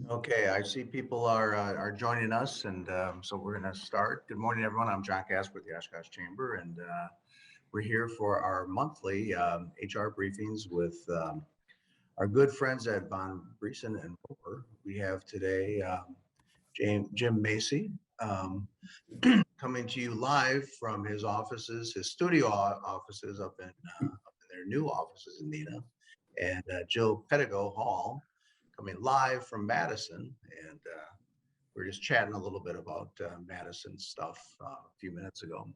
Okay, I see people are joining us, and so we're going to start. Good morning, everyone. I'm John Casper with the Oshkosh Chamber, and we're here for our monthly HR briefings with our good friends at Von Briesen and Roper. We have today Jim Macy coming to you live from his offices, his studio offices up in their new offices in Neenah, and Jill Pettigo Hall coming live from Madison, and we're just chatting a little bit about Madison stuff a few minutes ago.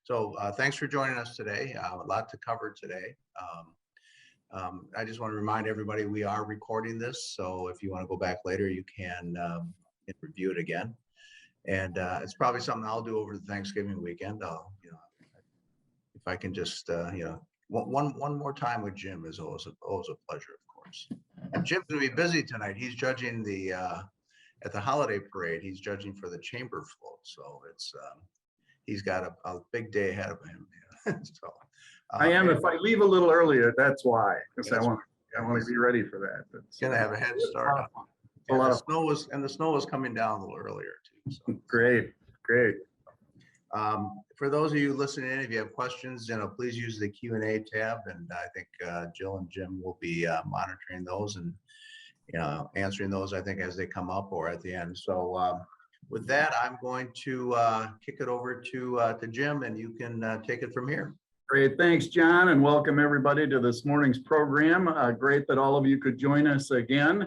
So thanks for joining us today. A lot to cover today. I just want to remind everybody we are recording this, so if you want to go back later, you can review it again. And it's probably something I'll do over the Thanksgiving weekend. If I can just, one more time with Jim is always a pleasure, of course. And Jim's gonna be busy tonight. He's judging the at the holiday parade. He's judging for the chamber float, so it's he's got a big day ahead of him. So I am. If I leave a little earlier, that's why, because I want to be ready for that. It's gonna have a head start. The snow was coming down a little earlier too. So. Great. For those of you listening in, if you have questions, please use the Q&A tab, and I think Jill and Jim will be monitoring those and answering those, I think, as they come up or at the end. So with that, I'm going to kick it over to Jim, and you can take it from here. Great. Thanks, John, and welcome everybody to this morning's program. Great that all of you could join us again.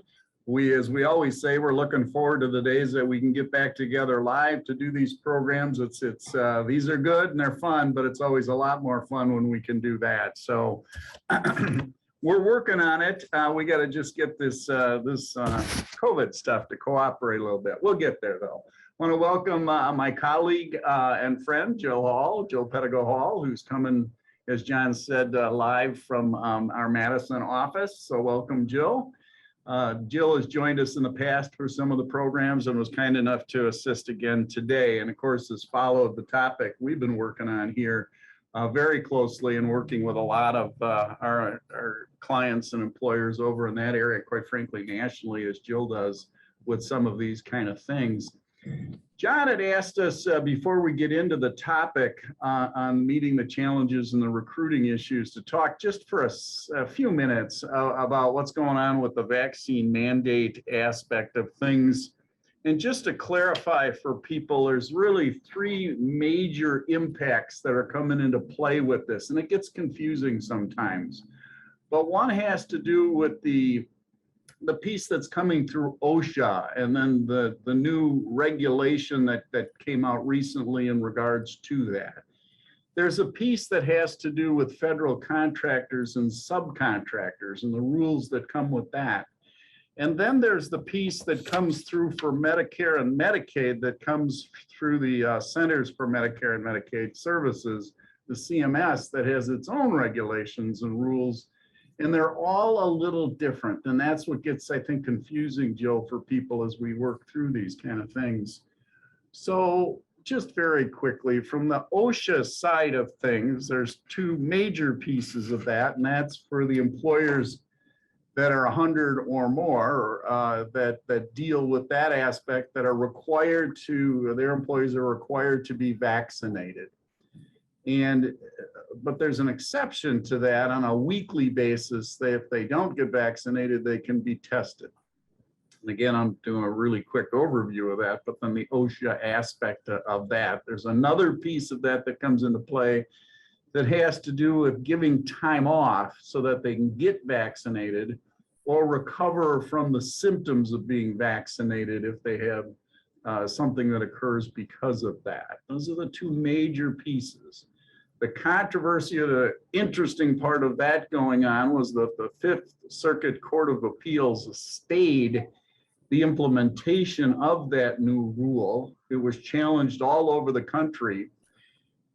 As we always say, we're looking forward to the days that we can get back together live to do these programs. These are good and they're fun, but it's always a lot more fun when we can do that. So we're working on it. We got to just get this COVID stuff to cooperate a little bit. We'll get there though. I want to welcome my colleague and friend, Jill Pettigo Hall, who's coming, as John said, live from our Madison office. So welcome, Jill. Jill has joined us in the past for some of the programs and was kind enough to assist again today. And of course, has followed the topic we've been working on here very closely and working with a lot of our clients and employers over in that area, quite frankly, nationally, as Jill does with some of these kind of things. John had asked us before we get into the topic on meeting the challenges and the recruiting issues to talk just for a few minutes about what's going on with the vaccine mandate aspect of things. And just to clarify for people, there's really three major impacts that are coming into play with this, and it gets confusing sometimes. But one has to do with the piece that's coming through OSHA, and then the new regulation that came out recently in regards to that. There's a piece that has to do with federal contractors and subcontractors and the rules that come with that. And then there's the piece that comes through for Medicare and Medicaid that comes through the Centers for Medicare and Medicaid Services, the CMS, that has its own regulations and rules. And they're all a little different. And that's what gets, I think, confusing, Jill, for people as we work through these kind of things. So just very quickly, from the OSHA side of things, there's two major pieces of that. And that's for the employers that are 100 or more that deal with that aspect, that are required to, their employees are required to be vaccinated. But there's an exception to that on a weekly basis. If they don't get vaccinated, they can be tested. And again, I'm doing a really quick overview of that, but then the OSHA aspect of that. There's another piece of that that comes into play that has to do with giving time off so that they can get vaccinated or recover from the symptoms of being vaccinated if they have something that occurs because of that. Those are the two major pieces. The controversy, or the interesting part of that going on, was that the Fifth Circuit Court of Appeals stayed the implementation of that new rule. It was challenged all over the country.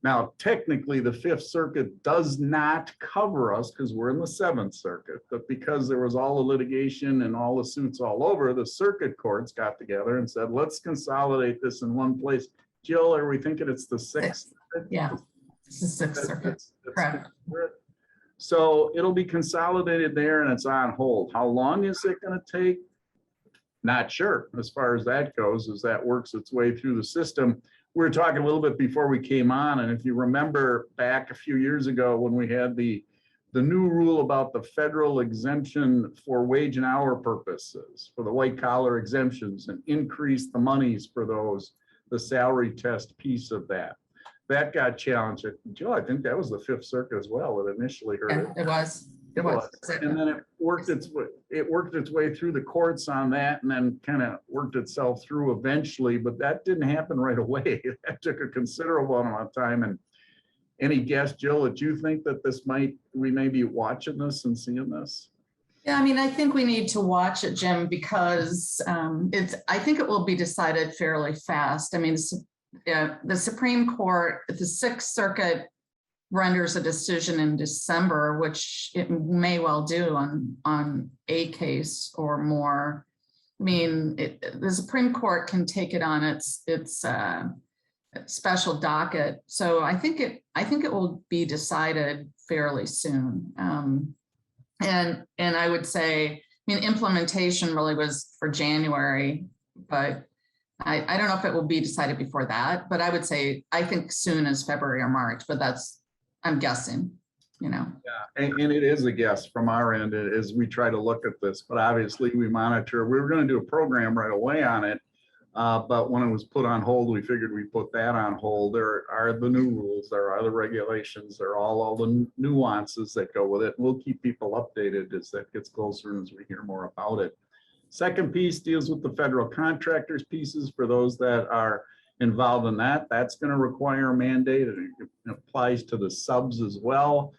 Now, technically, the Fifth Circuit does not cover us because we're in the Seventh Circuit, but because there was all the litigation and all the suits all over, the circuit courts got together and said, let's consolidate this in one place. Jill, are we thinking it's the Sixth? Yeah, it's the Sixth Circuit, correct. So it'll be consolidated there and it's on hold. How long is it going to take? not sure as far as that goes, as that works its way through the system. We were talking a little bit before we came on, and if you remember back a few years ago when we had the new rule about the federal exemption for wage and hour purposes, for the white collar exemptions, and increase the monies for those, the salary test piece of that. That got challenged. Joe, I think that was the Fifth Circuit as well that initially heard it. It was. And then it worked its way through the courts on that, and then kind of worked itself through eventually, but that didn't happen right away. That took a considerable amount of time. And any guess, Jill, that you think that we may be watching this and seeing this? Yeah, I mean, I think we need to watch it, Jim, because I think it will be decided fairly fast. I mean, the Supreme Court, the Sixth Circuit renders a decision in December, which it may well do on a case or more. I mean, the Supreme Court can take it on its special docket. So I think it will be decided fairly soon. And I would say, I mean, implementation really was for January, but I don't know if it will be decided before that, but I would say, I think soon as February or March, but I'm guessing, Yeah. And it is a guess from our end as we try to look at this, but obviously we monitor. We were going to do a program right away on it. But when it was put on hold, we figured we'd put that on hold. There are the new rules, there are the regulations, there are all the nuances that go with it. We'll keep people updated as that gets closer and as we hear more about it. Second piece deals with the federal contractors pieces. For those that are involved in that, that's going to require a mandate, and it applies to the subs as well.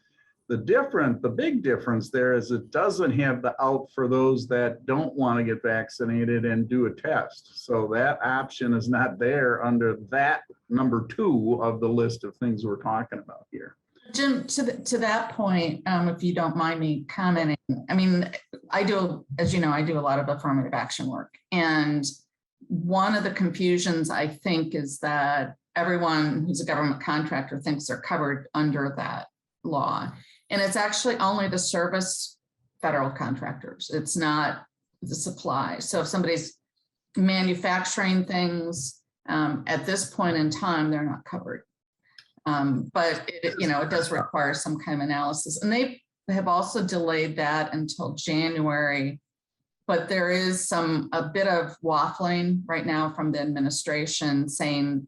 The big difference there is it doesn't have the out for those that don't want to get vaccinated and do a test. So that option is not there under that number 2 of the list of things we're talking about here. Jim, to that point, if you don't mind me commenting, I mean, as you know, I do a lot of affirmative action work. And one of the confusions, I think, is that everyone who's a government contractor thinks they're covered under that law. And it's actually only the service federal contractors. It's not the supply. So if somebody's manufacturing things, at this point in time, they're not covered. But it does require some kind of analysis. And they have also delayed that until January. But there is a bit of waffling right now from the administration saying,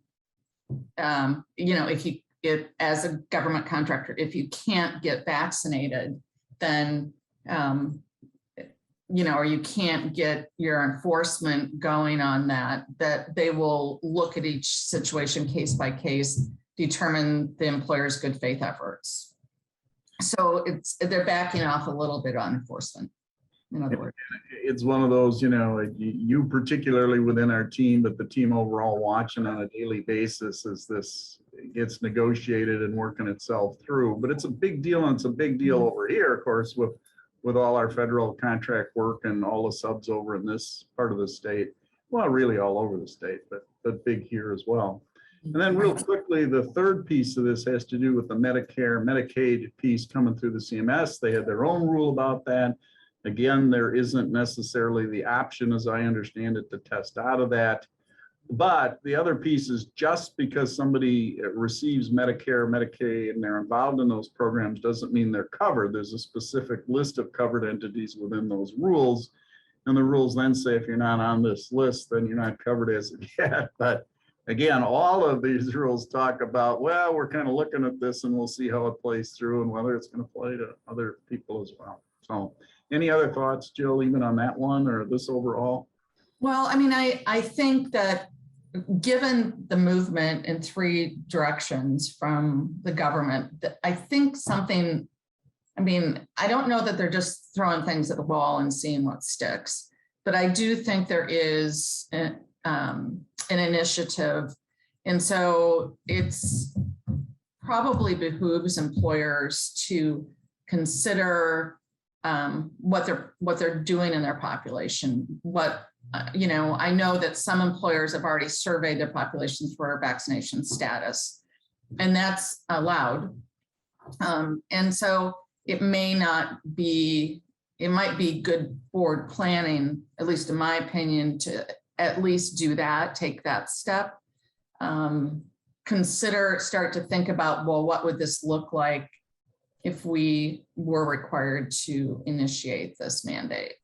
if as a government contractor, if you can't get vaccinated, then, or you can't get your enforcement going on that they will look at each situation case by case, determine the employer's good faith efforts. So they're backing off a little bit on enforcement. In other words, it's one of those, you particularly within our team, but the team overall watching on a daily basis as this gets negotiated and working itself through. But it's a big deal, and it's a big deal over here, of course, with all our federal contract work and all the subs over in this part of the state. Well, really all over the state, but big here as well. And then real quickly, the third piece of this has to do with the Medicare, Medicaid piece coming through the CMS. They had their own rule about that. Again, there isn't necessarily the option, as I understand it, to test out of that. But the other piece is just because somebody receives Medicare, Medicaid, and they're involved in those programs doesn't mean they're covered. There's a specific list of covered entities within those rules. And the rules then say if you're not on this list, then you're not covered as of yet. But again, all of these rules talk about, well, we're kind of looking at this and we'll see how it plays through and whether it's going to play to other people as well. So any other thoughts, Jill, even on that one or this overall? Well, I mean, I think that given the movement in 3 directions from the government, I think I don't know that they're just throwing things at the wall and seeing what sticks, but I do think there is an initiative. And so it's probably behooves employers to consider what they're doing in their population. I know that some employers have already surveyed their populations for vaccination status, and that's allowed. And so it may not be it might be good board planning, at least in my opinion, to at least do that, take that step. Start to think about, well, what would this look like if we were required to initiate this mandate?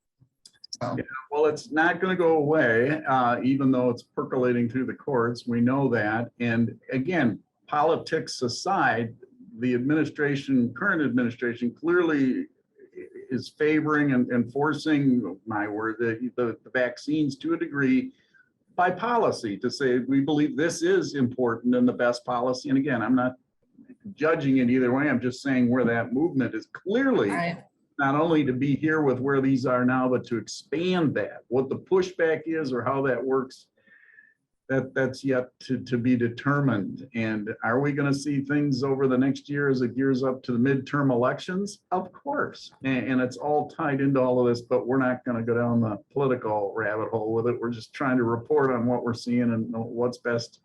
So. Yeah, well, it's not going to go away, even though it's percolating through the courts. We know that. And again, politics aside, the current administration clearly is favoring and forcing, my word, the vaccines to a degree by policy, to say we believe this is important and the best policy. And again, I'm not judging it either way. I'm just saying where that movement is clearly not only to be here with where these are now, but to expand that. What the pushback is or how that works, that's yet to be determined. And are we going to see things over the next year as it gears up to the midterm elections? Of course. And it's all tied into all of this, but we're not going to go down the political rabbit hole with it. We're just trying to report on what we're seeing and what's best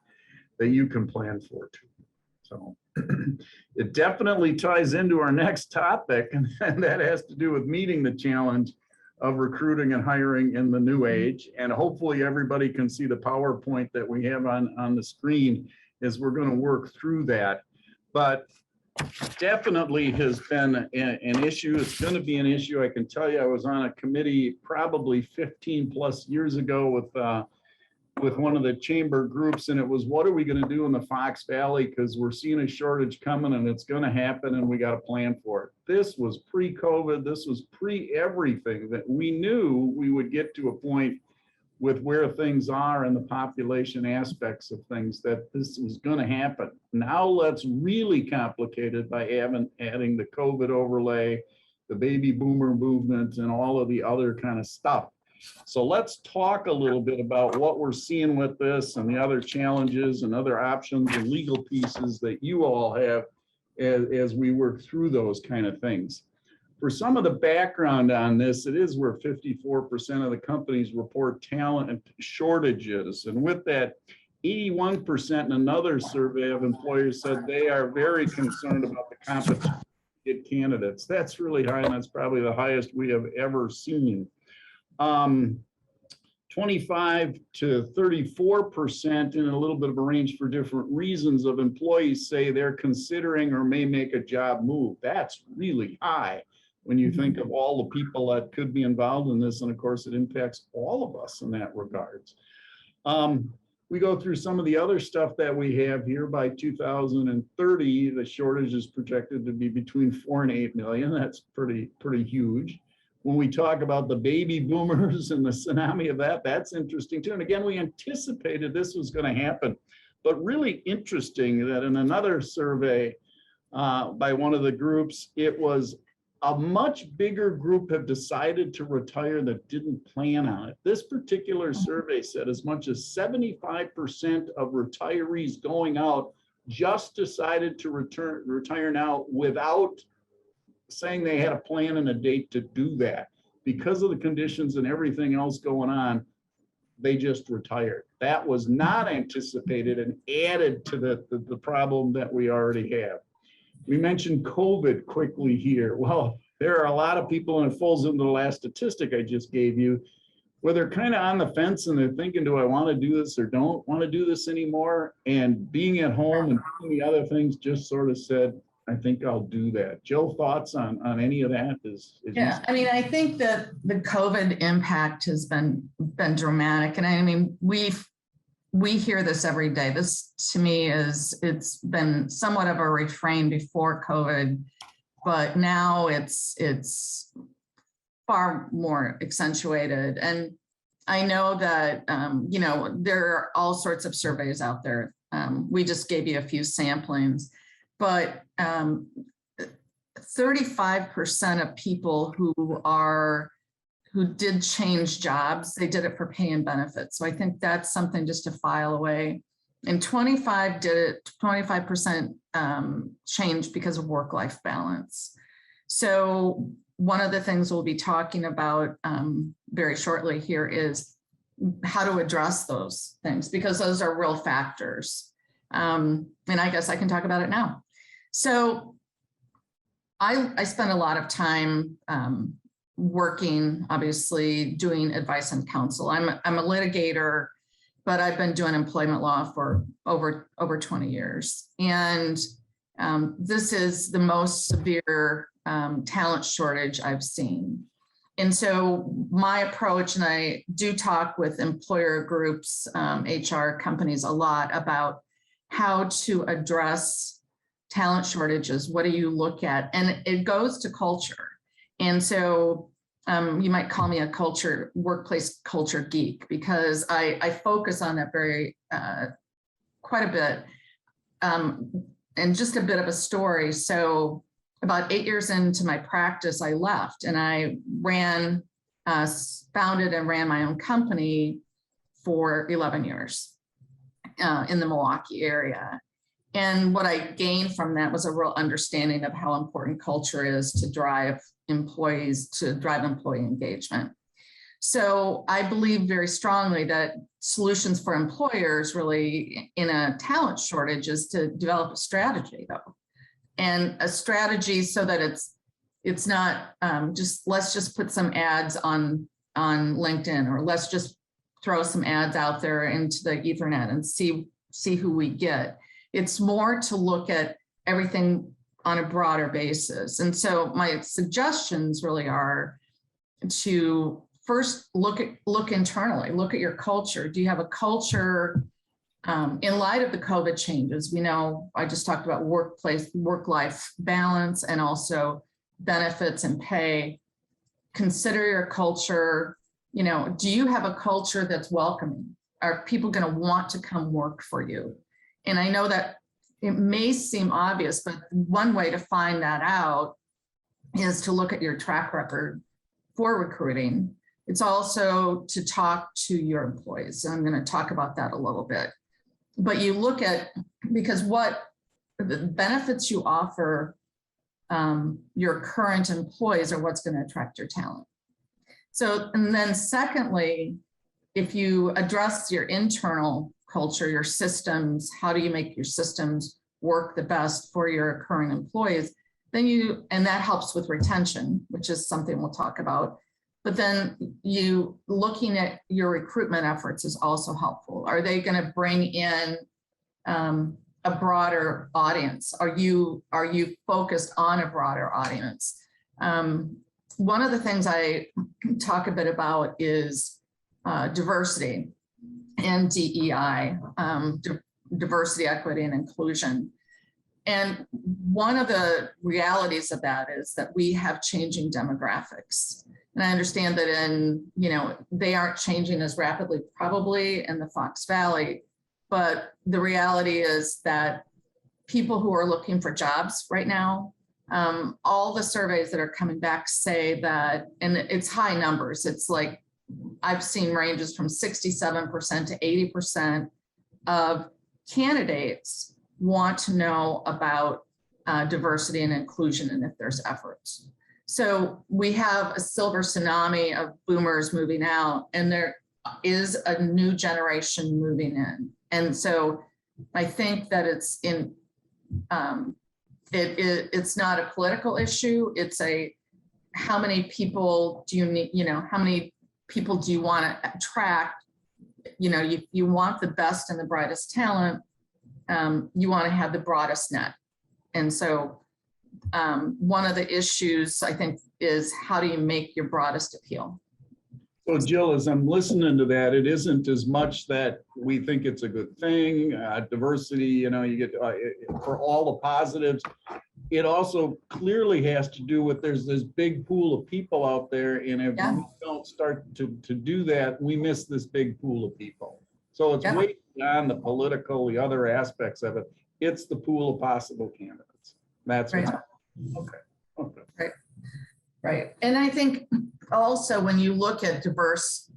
that you can plan for too. So it definitely ties into our next topic, and that has to do with meeting the challenge of recruiting and hiring in the new age. And hopefully everybody can see the PowerPoint that we have on the screen as we're going to work through that. But definitely has been an issue. It's going to be an issue. I can tell you, I was on a committee probably 15 plus years ago with one of the chamber groups, and it was, what are we going to do in the Fox Valley? Because we're seeing a shortage coming and it's going to happen and we got to plan for it. This was pre-COVID. This was pre-everything that we knew we would get to a point with where things are and the population aspects of things that this was going to happen. Now let's really complicate it by adding the COVID overlay, the baby boomer movement, and all of the other kind of stuff. So let's talk a little bit about what we're seeing with this and the other challenges and other options and legal pieces that you all have as we work through those kind of things. For some of the background on this, it is where 54% of the companies report talent shortages. And with that, 81% in another survey of employers said they are very concerned about the competition to get candidates. That's really high, and that's probably the highest we have ever seen. 25 to 34% in a little bit of a range for different reasons of employees say they're considering or may make a job move. That's really high when you think of all the people that could be involved in this. And of course, it impacts all of us in that regards. We go through some of the other stuff that we have here. By 2030, the shortage is projected to be between 4 and 8 million. That's pretty huge. When we talk about the baby boomers and the tsunami of that, that's interesting too. And again, we anticipated this was going to happen, but really interesting that in another survey by one of the groups, it was a much bigger group have decided to retire that didn't plan on it. This particular survey said as much as 75% of retirees going out just decided to retire now without saying they had a plan and a date to do that. Because of the conditions and everything else going on, they just retired. That was not anticipated and added to the problem that we already have. We mentioned COVID quickly here. Well, there are a lot of people, and it falls into the last statistic I just gave you, where they're kind of on the fence and they're thinking, do I want to do this or don't want to do this anymore? And being at home and doing the other things just sort of said, I think I'll do that. Jill, thoughts on any of that? Yeah, I mean, I think that the COVID impact has been dramatic. And I mean, we hear this every day. This to me it's been somewhat of a refrain before COVID, but now it's far more accentuated. And I know that, you know, there are all sorts of surveys out there. We just gave you a few samplings. But 35% of people who did change jobs, they did it for pay and benefits. So I think that's something just to file away. And 25% changed because of work-life balance. So one of the things we'll be talking about very shortly here is how to address those things, because those are real factors. And I guess I can talk about it now. So I spent a lot of time working, obviously doing advice and counsel. I'm a litigator, but I've been doing employment law for over 20 years. And this is the most severe talent shortage I've seen. And so my approach, and I do talk with employer groups, HR companies a lot about how to address talent shortages. What do you look at? And it goes to culture. And so you might call me a workplace culture geek, because I focus on that quite a bit. And just a bit of a story. So about 8 years into my practice, I left and I founded and ran my own company for 11 years in the Milwaukee area. And what I gained from that was a real understanding of how important culture is to drive employee engagement. So I believe very strongly that solutions for employers really in a talent shortage is to develop a strategy, though. And a strategy so that it's not let's just put some ads on LinkedIn, or let's just throw some ads out there into the Ethernet and see who we get. It's more to look at everything on a broader basis. And so my suggestions really are to first look internally, look at your culture. Do you have a culture in light of the COVID changes? We know I just talked about work-life balance, and also benefits and pay. Consider your culture. Do you have a culture that's welcoming? Are people going to want to come work for you? And I know that it may seem obvious, but one way to find that out is to look at your track record for recruiting. It's also to talk to your employees. And I'm going to talk about that a little bit. But you look at, because what the benefits you offer your current employees are what's going to attract your talent. So, and then secondly, if you address your internal culture, your systems, how do you make your systems work the best for your current employees? And that helps with retention, which is something we'll talk about. But then looking at your recruitment efforts is also helpful. Are they going to bring in a broader audience? Are you focused on a broader audience? One of the things I talk a bit about is diversity and DEI, diversity, equity, and inclusion. And one of the realities of that is that we have changing demographics. And I understand that they aren't changing as rapidly probably in the Fox Valley, but the reality is that people who are looking for jobs right now, all the surveys that are coming back say that, and it's high numbers. It's like, I've seen ranges from 67% to 80% of candidates want to know about diversity and inclusion, and if there's efforts. So we have a silver tsunami of boomers moving out, and there is a new generation moving in. And so I think that it's not a political issue. It's how many people do you need, how many people do you want to attract? You want the best and the brightest talent. You want to have the broadest net. And so one of the issues, I think, is how do you make your broadest appeal? So Jill, as I'm listening to that, it isn't as much that we think it's a good thing, diversity, you get for all the positives. It also clearly has to do with there's this big pool of people out there, and if we don't start to do that, we miss this big pool of people. So it's way beyond the political, the other aspects of it. It's the pool of possible candidates. That's right. Okay. Right. And I think also when you look at diverse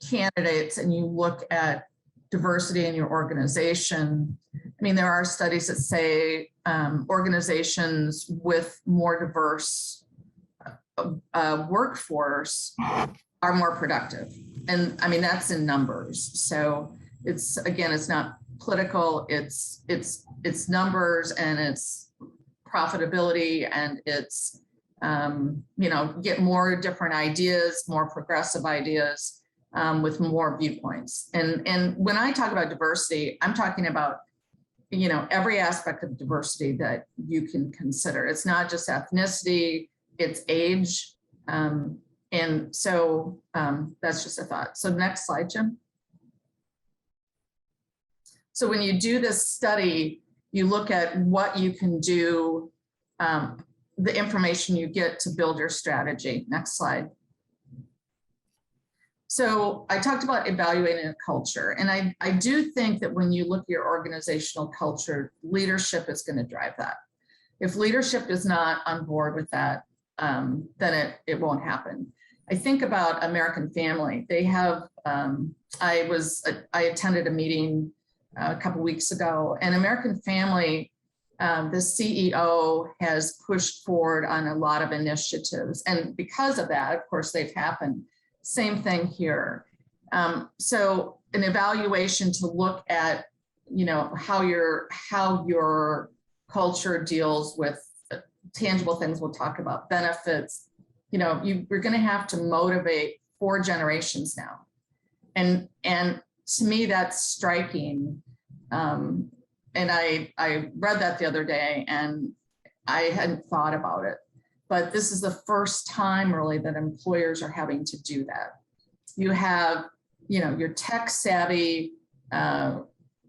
candidates and you look at diversity in your organization, I mean, there are studies that say organizations with more diverse workforce are more productive. And I mean, that's in numbers. So it's not political, it's numbers, and it's profitability, and it's get more different ideas, more progressive ideas with more viewpoints. And when I talk about diversity, I'm talking about, every aspect of diversity that you can consider. It's not just ethnicity, it's age. And so that's just a thought. So next slide, Jim. So when you do this study, you look at what you can do, the information you get to build your strategy. Next slide. So I talked about evaluating a culture, and I do think that when you look at your organizational culture, leadership is going to drive that. If leadership is not on board with that, then it won't happen. I think about American Family. They have, I attended a meeting a couple weeks ago, and American Family, the CEO has pushed forward on a lot of initiatives. And because of that, of course, they've happened. Same thing here. So an evaluation to look at, how your culture deals with tangible things. We'll talk about benefits. You're going to have to motivate 4 generations now. And to me, that's striking. And I read that the other day, and I hadn't thought about it. But this is the first time really that employers are having to do that. You have, your tech savvy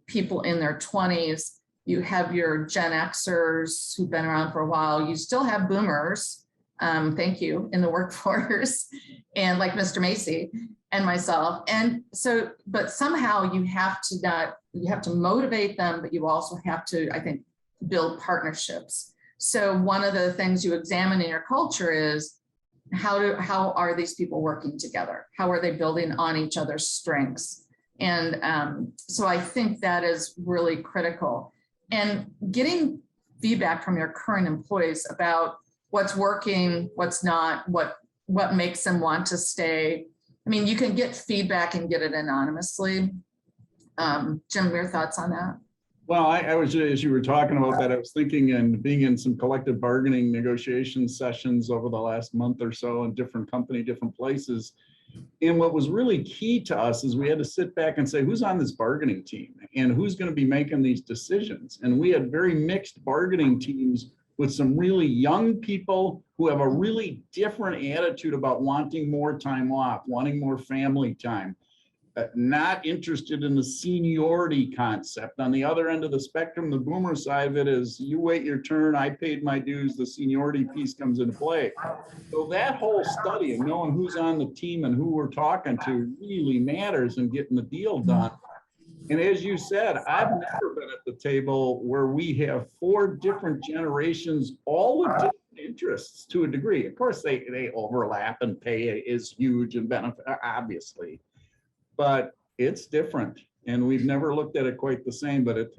people in their 20s. You have your Gen Xers who've been around for a while. You still have boomers, thank you, in the workforce, and like Mr. Macy and myself. And so, but somehow you have to motivate them, but you also have to, I think, build partnerships. So one of the things you examine in your culture is how are these people working together? How are they building on each other's strengths? And so I think that is really critical. And getting feedback from your current employees about what's working, what's not, what makes them want to stay. I mean, you can get feedback and get it anonymously. Jim, your thoughts on that? Well, I was, as you were talking about that, I was thinking and being in some collective bargaining negotiation sessions over the last month or so in different places. And what was really key to us is we had to sit back and say, who's on this bargaining team and who's going to be making these decisions? And we had very mixed bargaining teams with some really young people who have a really different attitude about wanting more time off, wanting more family time. Not interested in the seniority concept. On the other end of the spectrum, the boomer side of it is you wait your turn, I paid my dues, the seniority piece comes into play. So that whole study of knowing who's on the team and who we're talking to really matters in getting the deal done. And as you said, I've never been at the table where we have 4 different generations, all with different interests to a degree. Of course, they overlap, and pay is huge and benefit, obviously. But it's different, and we've never looked at it quite the same. But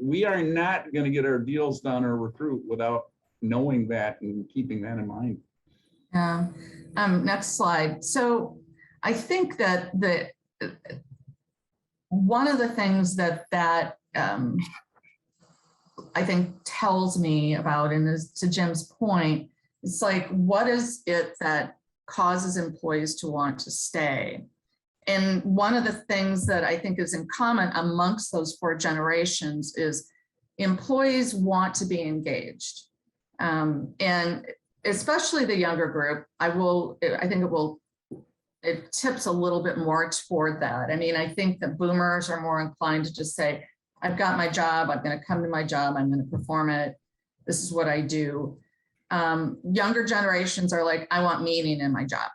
we are not going to get our deals done or recruit without knowing that and keeping that in mind. Yeah. Next slide. So I think that one of the things that I think tells me about, and is to Jim's point, it's like, what is it that causes employees to want to stay? And one of the things that I think is in common amongst those 4 generations is employees want to be engaged. And especially the younger group, I think it tips a little bit more toward that. I mean, I think the boomers are more inclined to just say, I've got my job, I'm going to come to my job, I'm going to perform it. This is what I do. Younger generations are like, I want meaning in my job.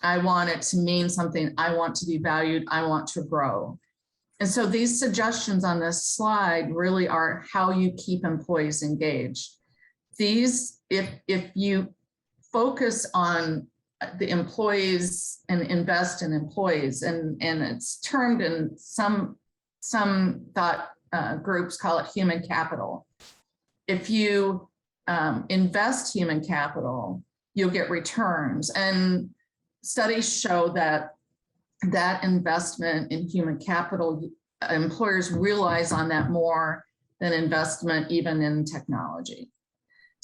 I want it to mean something. I want to be valued. I want to grow. And so these suggestions on this slide really are how you keep employees engaged. These, if you focus on the employees and invest in employees, and it's termed in some thought groups call it human capital. If you invest human capital, you'll get returns. And studies show that investment in human capital, employers realize on that more than investment even in technology.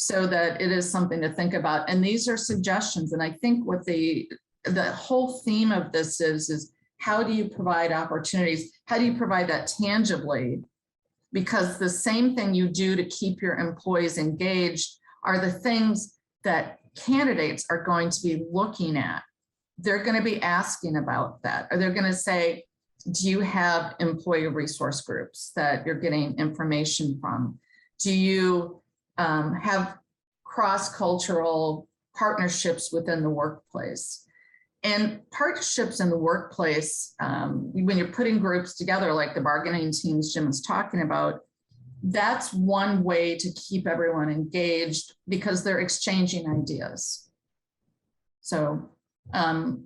so that it is something to think about. And these are suggestions. And I think what the whole theme of this is how do you provide opportunities? How do you provide that tangibly? Because the same thing you do to keep your employees engaged are the things that candidates are going to be looking at. They're going to be asking about that, or they're going to say, do you have employee resource groups that you're getting information from? Do you have cross-cultural partnerships within the workplace? And partnerships in the workplace, when you're putting groups together, like the bargaining teams Jim was talking about, that's one way to keep everyone engaged because they're exchanging ideas. So,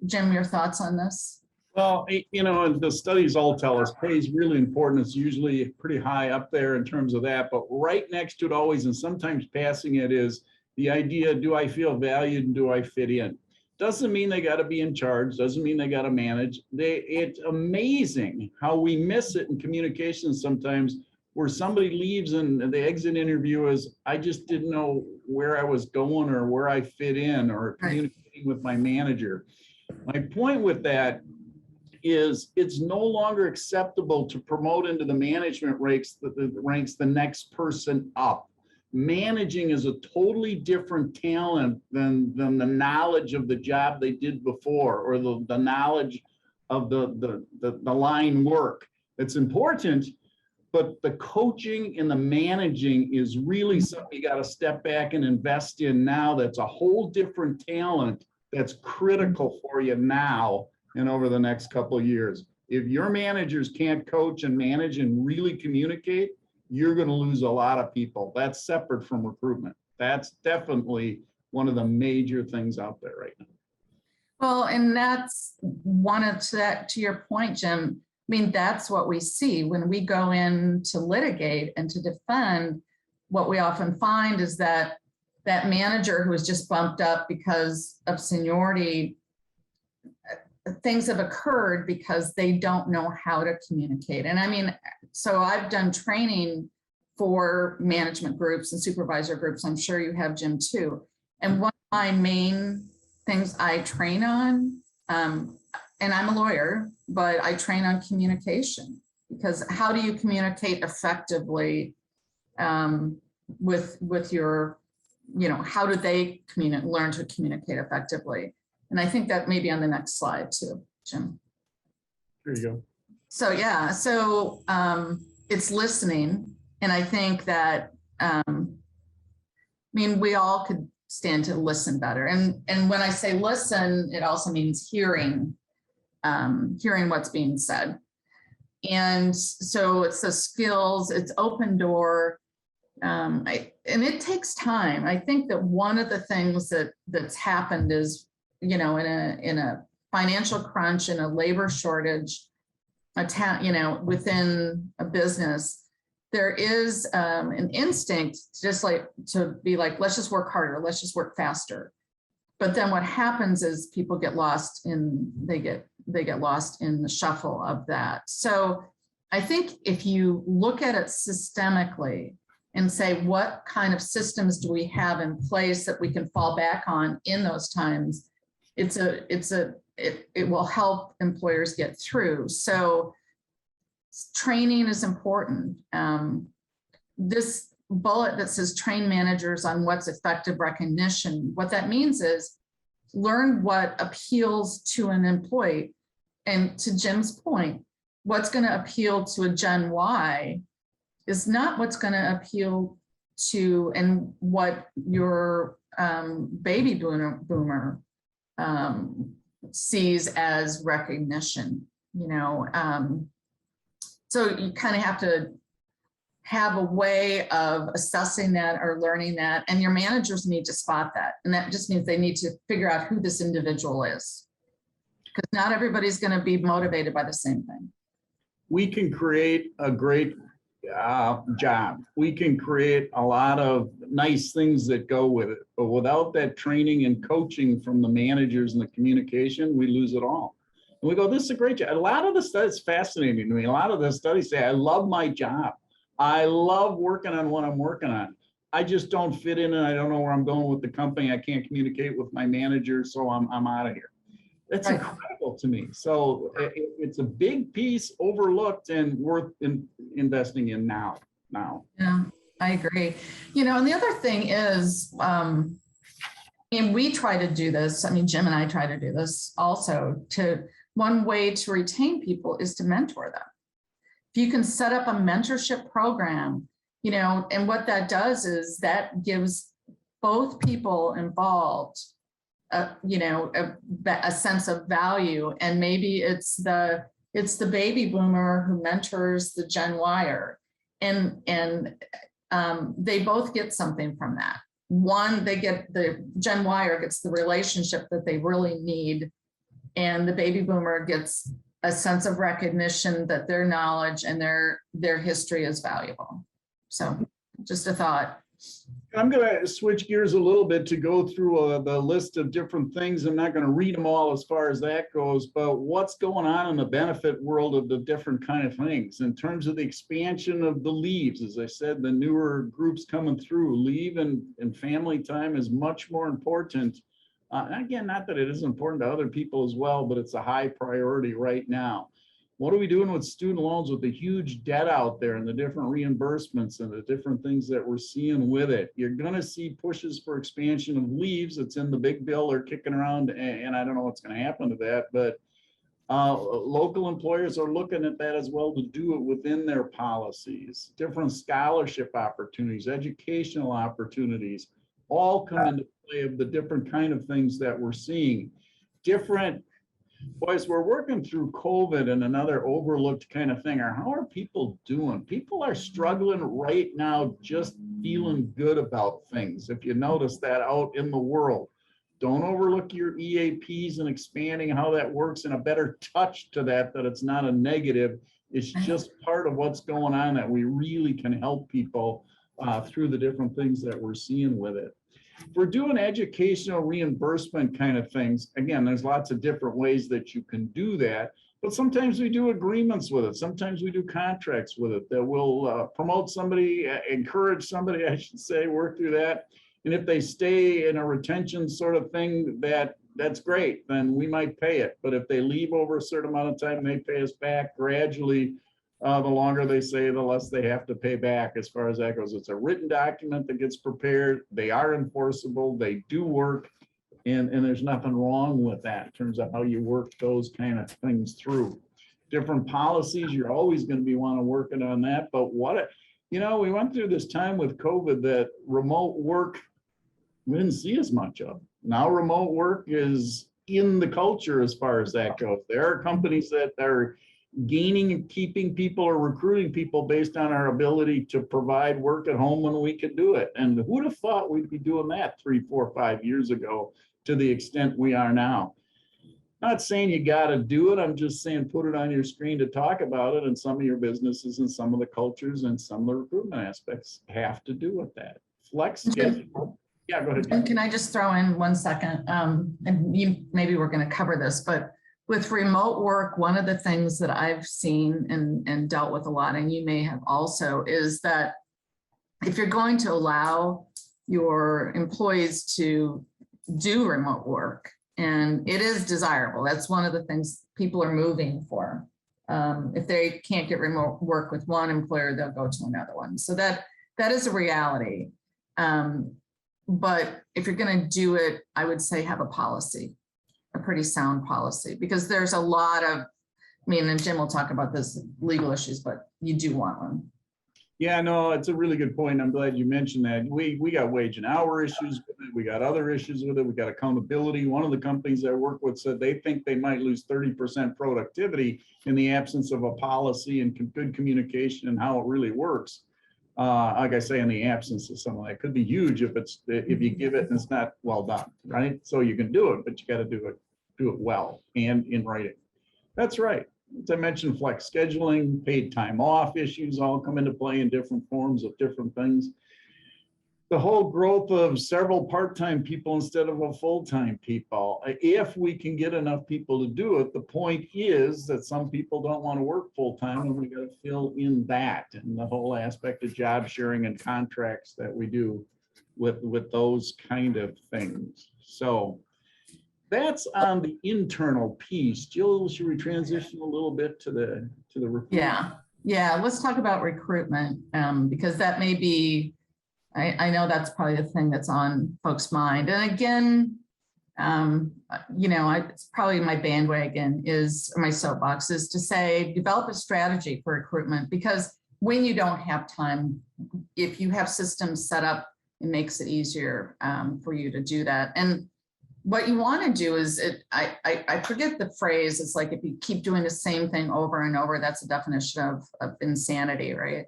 Jim, your thoughts on this? Well, and the studies all tell us pay is really important. It's usually pretty high up there in terms of that, but right next to it always, and sometimes passing it, is the idea, do I feel valued and do I fit in? Doesn't mean they got to be in charge, doesn't mean they got to manage. It's amazing how we miss it in communication sometimes, where somebody leaves and the exit interview is, I just didn't know where I was going or where I fit in, or communicating with my manager. My point with that is it's no longer acceptable to promote into the management ranks the next person up. Managing is a totally different talent than the knowledge of the job they did before, or the knowledge of the line work. It's important, but the coaching and the managing is really something you got to step back and invest in now. That's a whole different talent that's critical for you now and over the next couple of years. If your managers can't coach and manage and really communicate, you're going to lose a lot of people. That's separate from recruitment. That's definitely one of the major things out there right now. Well, and that's one of that, to your point, Jim. I mean, that's what we see when we go in to litigate and to defend. What we often find is that that manager who was just bumped up because of seniority, things have occurred because they don't know how to communicate. And I mean, so I've done training for management groups and supervisor groups. I'm sure you have, Jim, too. And one of my main things I train on, and I'm a lawyer, but I train on communication, because how do you communicate effectively with your, how do they learn to communicate effectively? And I think that may be on the next slide too, Jim. There you go. So yeah, so it's listening. And I think that, we all could stand to listen better. And when I say listen, it also means hearing what's being said. And so it's the skills, it's open door. And it takes time. I think that one of the things that's happened is, in a financial crunch, in a labor shortage, within a business, there is an instinct just to be like, let's just work harder, let's just work faster. But then what happens is people get lost they get lost in the shuffle of that. So I think if you look at it systemically and say, what kind of systems do we have in place that we can fall back on in those times, it will help employers get through. So training is important. This bullet that says train managers on what's effective recognition, what that means is learn what appeals to an employee. And to Jim's point, what's going to appeal to a Gen Y is not what's going to appeal to and what your baby boomer sees as recognition, so you kind of have to have a way of assessing that or learning that, and your managers need to spot that. And that just means they need to figure out who this individual is, because not everybody's going to be motivated by the same thing. We can create a great job. We can create a lot of nice things that go with it, but without that training and coaching from the managers and the communication, we lose it all. And we go, this is a great job. A lot of the studies, fascinating to me. A lot of the studies say, I love my job. I love working on what I'm working on. I just don't fit in and I don't know where I'm going with the company. I can't communicate with my manager, so I'm out of here. That's Right. incredible to me. So it's a big piece overlooked and worth investing in now. Yeah, I agree. And the other thing is, and we try to do this. I mean, Jim and I try to do this also. One way to retain people is to mentor them. If you can set up a mentorship program, and what that does is that gives both people involved, a sense of value. And maybe it's the baby boomer who mentors the Gen Yer, and they both get something from that. One, the Gen Yer gets the relationship that they really need, and the baby boomer gets a sense of recognition that their knowledge and their history is valuable. So just a thought. I'm going to switch gears a little bit to go through the list of different things. I'm not going to read them all as far as that goes, but what's going on in the benefit world of the different kind of things in terms of the expansion of the leaves. As I said, the newer groups coming through, leave and family time is much more important. Again, not that it isn't important to other people as well, but it's a high priority right now. What are we doing with student loans with the huge debt out there and the different reimbursements and the different things that we're seeing with it? You're going to see pushes for expansion of leaves. It's in the big bill they're kicking around, and I don't know what's going to happen to that, but local employers are looking at that as well to do it within their policies. Different scholarship opportunities, educational opportunities, all come into play of the different kind of things that we're seeing. Boys, we're working through COVID, and another overlooked kind of thing are how are people doing? People are struggling right now, just feeling good about things. If you notice that out in the world, don't overlook your EAPs and expanding how that works, and a better touch to that it's not a negative. It's just part of what's going on that we really can help people through the different things that we're seeing with it. We're doing educational reimbursement kind of things. Again, there's lots of different ways that you can do that, but sometimes we do agreements with it. Sometimes we do contracts with it that will promote somebody, encourage somebody, I should say, work through that. And if they stay in a retention sort of thing, that's great, then we might pay it. But if they leave over a certain amount of time, they pay us back gradually. The longer they say, the less they have to pay back as far as that goes. It's a written document that gets prepared. They are enforceable. They do work. And there's nothing wrong with that in terms of how you work those kind of things through. Different policies, you're always going to be working on that. But we went through this time with COVID that remote work, we didn't see as much of. Now remote work is in the culture as far as that goes. There are companies that are gaining and keeping people or recruiting people based on our ability to provide work at home when we could do it. And who'd have thought we'd be doing that 3, 4, 5 years ago to the extent we are now? Not saying you got to do it. I'm just saying put it on your screen to talk about it. And some of your businesses and some of the cultures and some of the recruitment aspects have to do with that. Flex schedule. Yeah, go ahead. And can I just throw in 1 second? And maybe we're going to cover this, but with remote work, one of the things that I've seen and dealt with a lot, and you may have also, is that if you're going to allow your employees to do remote work, and it is desirable, that's one of the things people are moving for. If they can't get remote work with one employer, they'll go to another one. So that is a reality. But if you're going to do it, I would say have a policy. A pretty sound policy, because there's a lot of, and Jim will talk about this legal issues, but you do want one. Yeah, no, it's a really good point. I'm glad you mentioned that. We got wage and hour issues with it. We got other issues with it. We got accountability. One of the companies I work with said they think they might lose 30% productivity in the absence of a policy and good communication and how it really works. Like I say, in the absence of something that could be huge if you give it and it's not well done, right? So you can do it, but you got to do it well and in writing. That's right. As I mentioned, flex scheduling, paid time off issues all come into play in different forms of different things. the whole growth of several part-time people instead of a full-time people. If we can get enough people to do it, the point is that some people don't want to work full-time, and we got to fill in that, and the whole aspect of job sharing and contracts that we do with those kind of things. So that's on the internal piece. Jill, should we transition a little bit to the recruitment? Yeah, let's talk about recruitment, because that may be, I know that's probably the thing that's on folks' mind. And again, it's probably my bandwagon is, or my soapbox is to say, develop a strategy for recruitment, because when you don't have time, if you have systems set up, it makes it easier for you to do that. And what you want to do is, I forget the phrase, it's like if you keep doing the same thing over and over, that's a definition of insanity, right?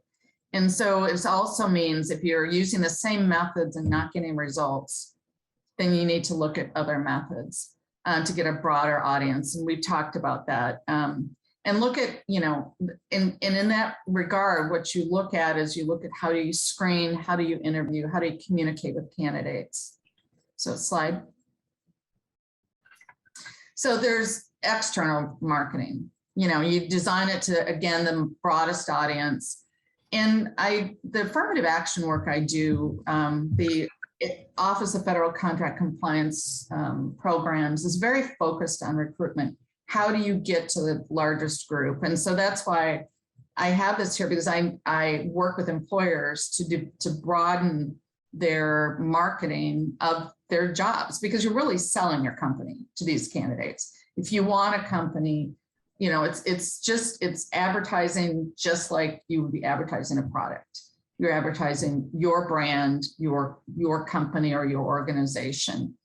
And so it also means if you're using the same methods and not getting results, then you need to look at other methods to get a broader audience. And we've talked about that. And look at, in that regard, what you look at is you look at how do you screen, how do you interview, how do you communicate with candidates. So slide. So there's external marketing. You design it to, again, the broadest audience. And the affirmative action work I do, the Office of Federal Contract Compliance programs is very focused on recruitment. How do you get to the largest group? And so that's why I have this here, because I work with employers to broaden their marketing of their jobs, because you're really selling your company to these candidates. If you want a company, it's advertising just like you would be advertising a product. You're advertising your brand, your company, or your organization.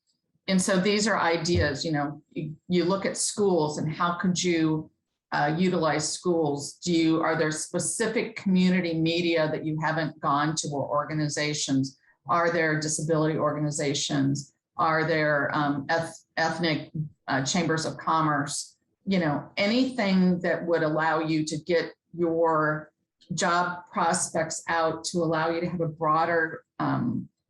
And so these are ideas. You look at schools and how could you utilize schools? Are there specific community media that you haven't gone to, or organizations? Are there disability organizations? Are there ethnic chambers of commerce? Anything that would allow you to get your job prospects out, to allow you to have a broader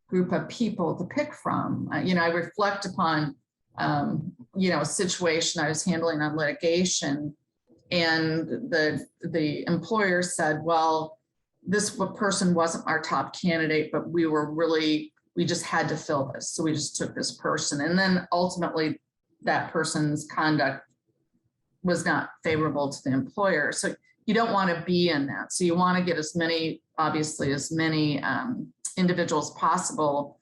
group of people to pick from. I reflect upon, a situation I was handling on litigation, and the employer said, well, this person wasn't our top candidate, but we just had to fill this. So we just took this person. And then ultimately that person's conduct was not favorable to the employer. So you don't want to be in that. So you want to get as many individuals possible,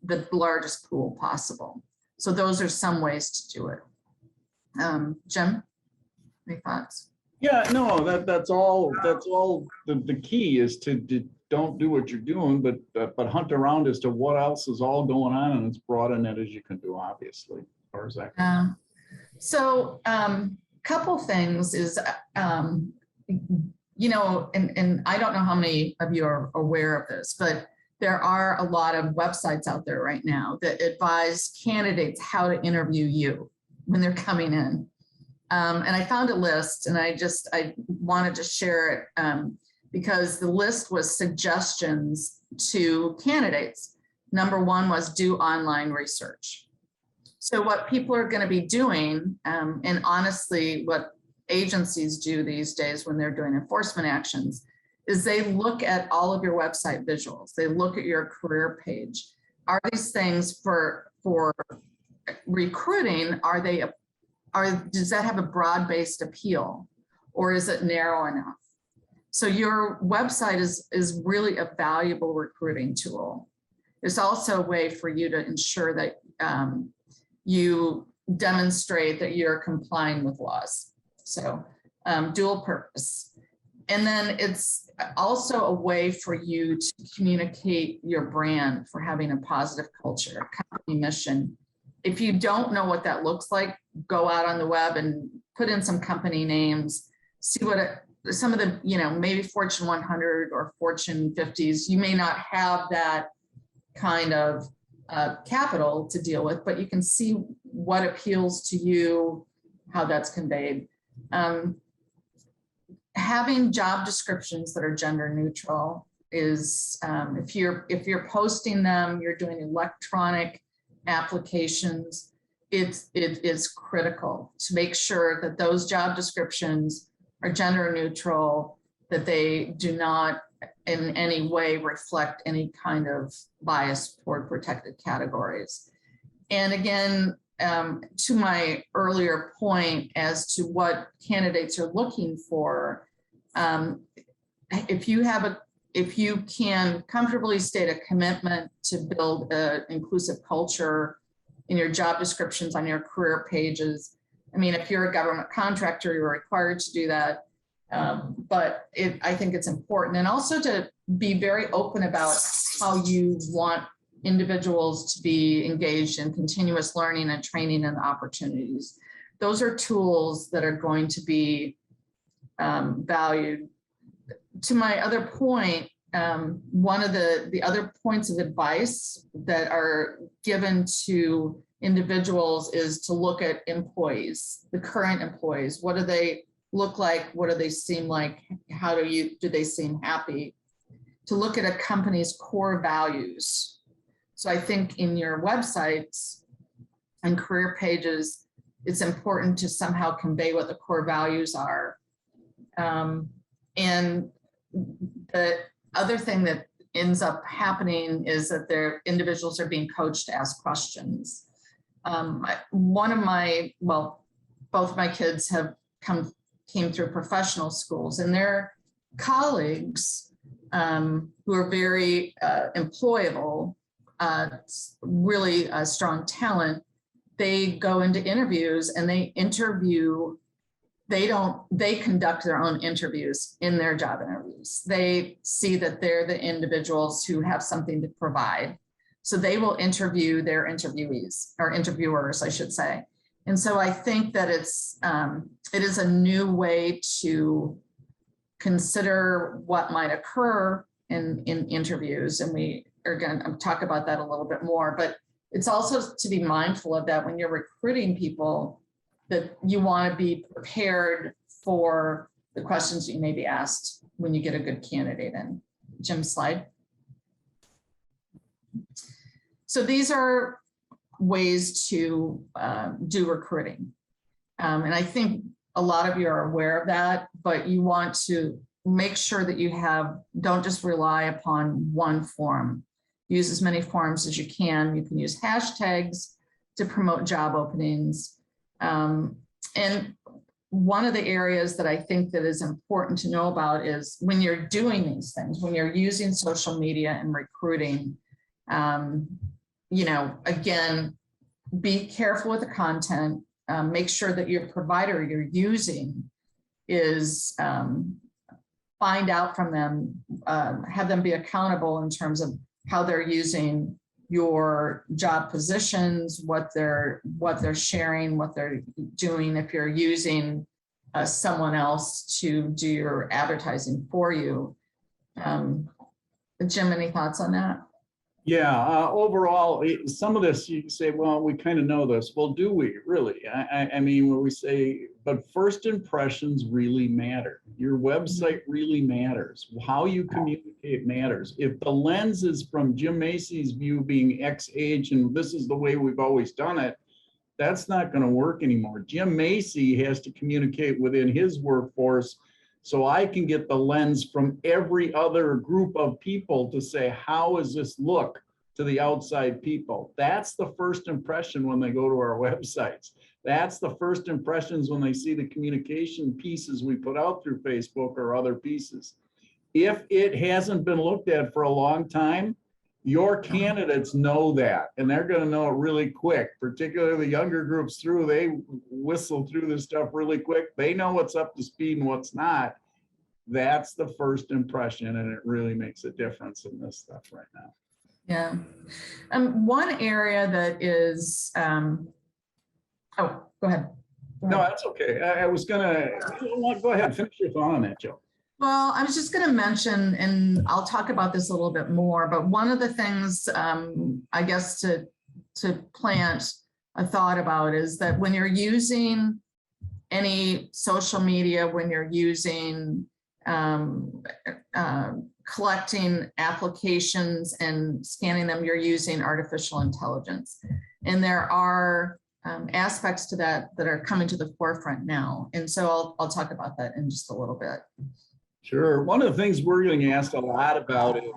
the largest pool possible. So those are some ways to do it. Jim, any thoughts? Yeah, no, that's all the key is to don't do what you're doing, but hunt around as to what else is all going on, and it's broaden it as you can do, obviously. Or is that? So couple things is, and I don't know how many of you are aware of this, but there are a lot of websites out there right now that advise candidates how to interview you when they're coming in. And I found a list, and I wanted to share it because the list was suggestions to candidates. Number one was do online research. So what people are going to be doing, and honestly, what agencies do these days when they're doing enforcement actions, is they look at all of your website visuals. They look at your career page. Are these things for recruiting? Does that have a broad-based appeal, or is it narrow enough? So your website is really a valuable recruiting tool. It's also a way for you to ensure that you demonstrate that you're complying with laws. So dual purpose. And then it's also a way for you to communicate your brand for having a positive culture, company mission. If you don't know what that looks like, go out on the web and put in some company names, see what some of the, maybe Fortune 100 or Fortune 50s, you may not have that kind of capital to deal with, but you can see what appeals to you, how that's conveyed. Having job descriptions that are gender neutral is if you're posting them, you're doing electronic applications, it is critical to make sure that those job descriptions are gender neutral, that they do not in any way reflect any kind of bias toward protected categories. And again, to my earlier point as to what candidates are looking for, if you can comfortably state a commitment to build an inclusive culture in your job descriptions on your career pages. I mean, if you're a government contractor, you're required to do that. But I think it's important, and also to be very open about how you want individuals to be engaged in continuous learning and training and opportunities. Those are tools that are going to be valued. To my other point, one of the other points of advice that are given to individuals is to look at employees, the current employees. What do they look like? What do they seem like? How do they seem happy? To look at a company's core values. So I think in your websites and career pages, it's important to somehow convey what the core values are. And the other thing that ends up happening is that their individuals are being coached to ask questions. Both of my kids came through professional schools, and their colleagues who are very employable, really strong talent, they go into interviews and they conduct their own interviews in their job interviews. They see that they're the individuals who have something to provide. So they will interview their interviewees, or interviewers, I should say. And so I think that it is a new way to consider what might occur in interviews. And we are going to talk about that a little bit more, but it's also to be mindful of that when you're recruiting people, that you want to be prepared for the questions that you may be asked when you get a good candidate in. Jim's slide. So these are ways to do recruiting. And I think a lot of you are aware of that, but you want to make sure that you don't just rely upon one form. Use as many forms as you can. You can use hashtags to promote job openings. And one of the areas that I think that is important to know about is when you're doing these things, when you're using social media and recruiting, again, be careful with the content. Make sure that your provider you're using is find out from them, have them be accountable in terms of how they're using your job positions, what they're sharing, what they're doing. If you're using someone else to do your advertising for you. Jim, any thoughts on that? Yeah, overall, some of this you can say, well, we kind of know this. Well, do we really? I mean, when we say, but first impressions really matter. Your website really matters. How you communicate matters. If the lens is from Jim Macy's view being X age and this is the way we've always done it, that's not going to work anymore. Jim Macy has to communicate within his workforce so I can get the lens from every other group of people to say, how does this look to the outside people? That's the first impression when they go to our websites. That's the first impressions when they see the communication pieces we put out through Facebook or other pieces. If it hasn't been looked at for a long time, your candidates know that, and they're going to know it really quick, particularly the younger groups they whistle through this stuff really quick. They know what's up to speed and what's not. That's the first impression, and it really makes a difference in this stuff right now. Yeah. One area that is, oh, go ahead. No, that's okay. I was going to, go ahead, finish your thought on that, Joe. Well, I was just going to mention, and I'll talk about this a little bit more, but one of the things I guess to plant a thought about is that when you're using any social media, when you're using collecting applications and scanning them, you're using artificial intelligence. And there are aspects to that that are coming to the forefront now. And so I'll talk about that in just a little bit. Sure. One of the things we're getting asked a lot about is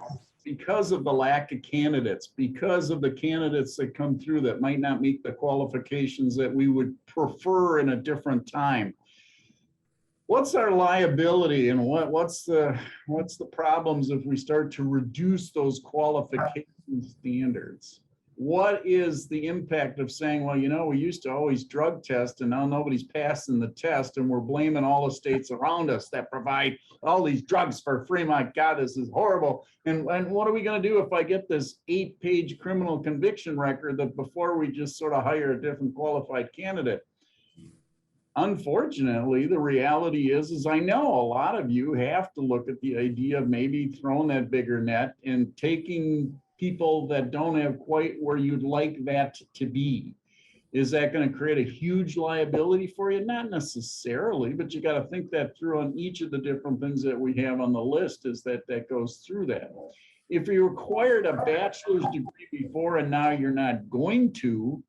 because of the lack of candidates, because of the candidates that come through that might not meet the qualifications that we would prefer in a different time. What's our liability and what's the problems if we start to reduce those qualification standards? What is the impact of saying, well, you know, we used to always drug test and now nobody's passing the test and we're blaming all the states around us that provide all these drugs for free. My God, this is horrible. And what are we going to do if I get this 8-page criminal conviction record that before we just sort of hire a different qualified candidate? Unfortunately, the reality is I know a lot of you have to look at the idea of maybe throwing that bigger net and taking people that don't have quite where you'd like that to be. Is that going to create a huge liability for you? Not necessarily, but you got to think that through on each of the different things that we have on the list is that goes through that. If you required a bachelor's degree before and now you're not going to,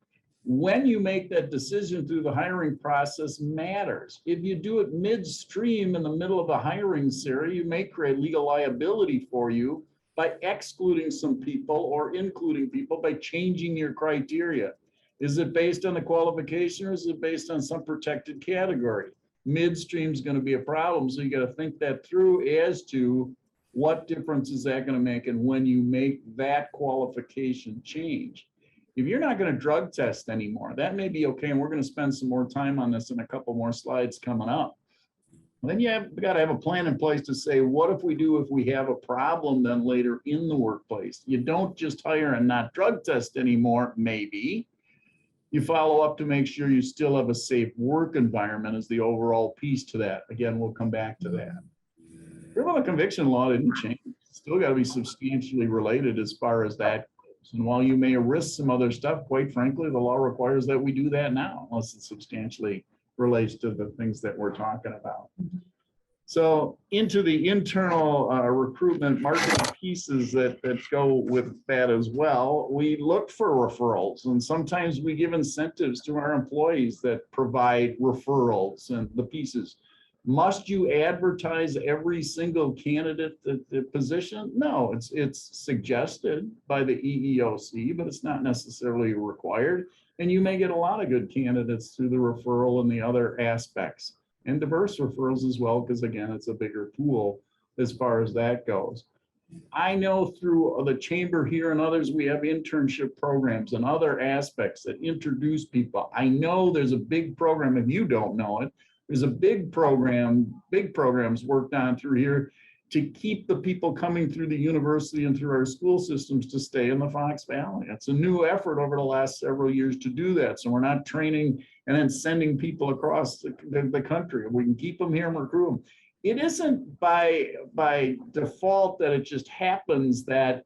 when you make that decision through the hiring process matters. If you do it midstream in the middle of a hiring series, you may create legal liability for you by excluding some people or including people by changing your criteria. Is it based on the qualification or is it based on some protected category? Midstream is going to be a problem, so you got to think that through as to what difference is that going to make and when you make that qualification change. If you're not going to drug test anymore, that may be okay, and we're going to spend some more time on this in a couple more slides coming up. Then you got to have a plan in place to say, what if we have a problem then later in the workplace? You don't just hire and not drug test anymore, maybe. You follow up to make sure you still have a safe work environment as the overall piece to that. Again, we'll come back to that. Criminal conviction law didn't change. It's still got to be substantially related as far as that goes. And while you may risk some other stuff, quite frankly, the law requires that we do that now, unless it substantially relates to the things that we're talking about. So into the internal recruitment marketing pieces that go with that as well, we look for referrals, and sometimes we give incentives to our employees that provide referrals and the pieces. Must you advertise every single candidate at the position? No, it's suggested by the EEOC, but it's not necessarily required. And you may get a lot of good candidates through the referral and the other aspects, and diverse referrals as well, because again, it's a bigger pool as far as that goes. I know through the chamber here and others, we have internship programs and other aspects that introduce people. I know there's a big program, if you don't know it, there's a big programs worked on through here to keep the people coming through the university and through our school systems to stay in the Fox Valley. It's a new effort over the last several years to do that. So we're not training and then sending people across the country. We can keep them here and recruit them. It isn't by default that it just happens that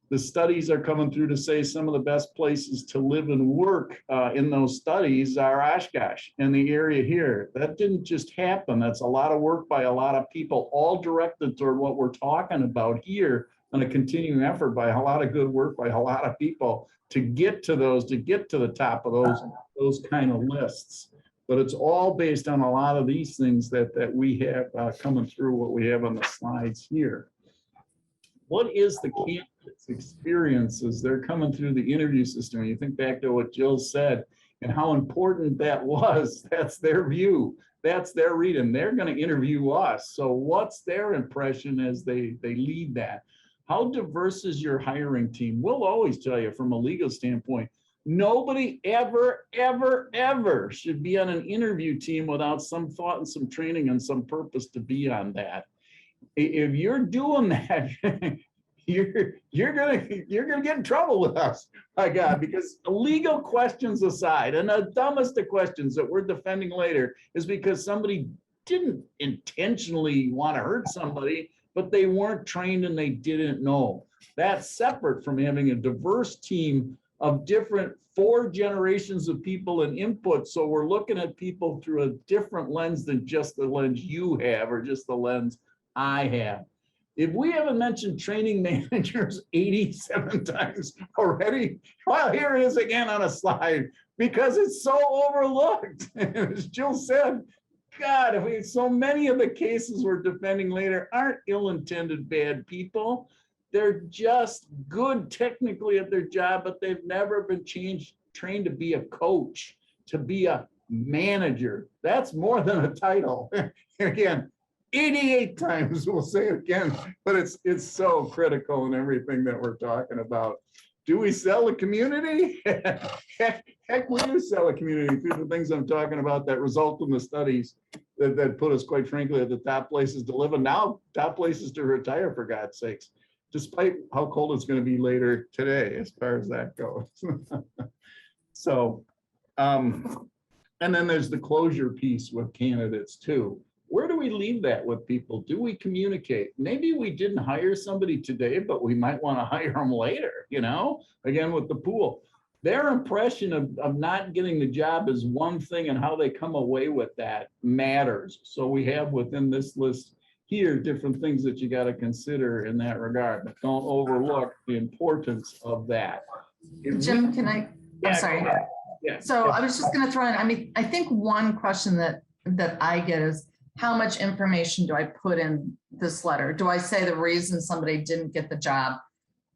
the studies are coming through to say some of the best places to live and work in those studies are Oshkosh and the area here. That didn't just happen. That's a lot of work by a lot of people, all directed toward what we're talking about here, and a continuing effort by a lot of good work by a lot of people to get to the top of those kind of lists. But it's all based on a lot of these things that we have coming through what we have on the slides here. What is the candidate's experience as they're coming through the interview system? When you think back to what Jill said and how important that was, that's their view. That's their reading. They're going to interview us. So what's their impression as they lead that? How diverse is your hiring team? We'll always tell you from a legal standpoint, nobody ever should be on an interview team without some thought and some training and some purpose to be on that. If you're doing that, you're gonna get in trouble with us, my God, because legal questions aside, and the dumbest of questions that we're defending later is because somebody didn't intentionally want to hurt somebody, but they weren't trained and they didn't know. That's separate from having a diverse team of different 4 generations of people and input. So we're looking at people through a different lens than just the lens you have or just the lens I have. If we haven't mentioned training managers 87 times already, well, here it is again on a slide because it's so overlooked. And as Jill said, God, if we, so many of the cases we're defending later aren't ill-intended bad people. They're just good technically at their job, but they've never been trained to be a coach, to be a manager. That's more than a title. Again, 88 times we'll say it again, but it's so critical in everything that we're talking about. Do we sell the community? Heck, we do sell a community through the things I'm talking about that result in the studies that put us, quite frankly, at the top places to live and now top places to retire, for God's sakes, despite how cold it's going to be later today, as far as that goes. So, and then there's the closure piece with candidates too. Where do we leave that with people? Do we communicate? Maybe we didn't hire somebody today, but we might want to hire them later, you know, again, with the pool. Their impression of not getting the job is one thing, and how they come away with that matters. So we have within this list here different things that you got to consider in that regard, but don't overlook the importance of that. Jim, can I, I'm sorry. Yeah. So I was just going to throw in, I mean, I think one question that I get is, how much information do I put in this letter? Do I say the reason somebody didn't get the job?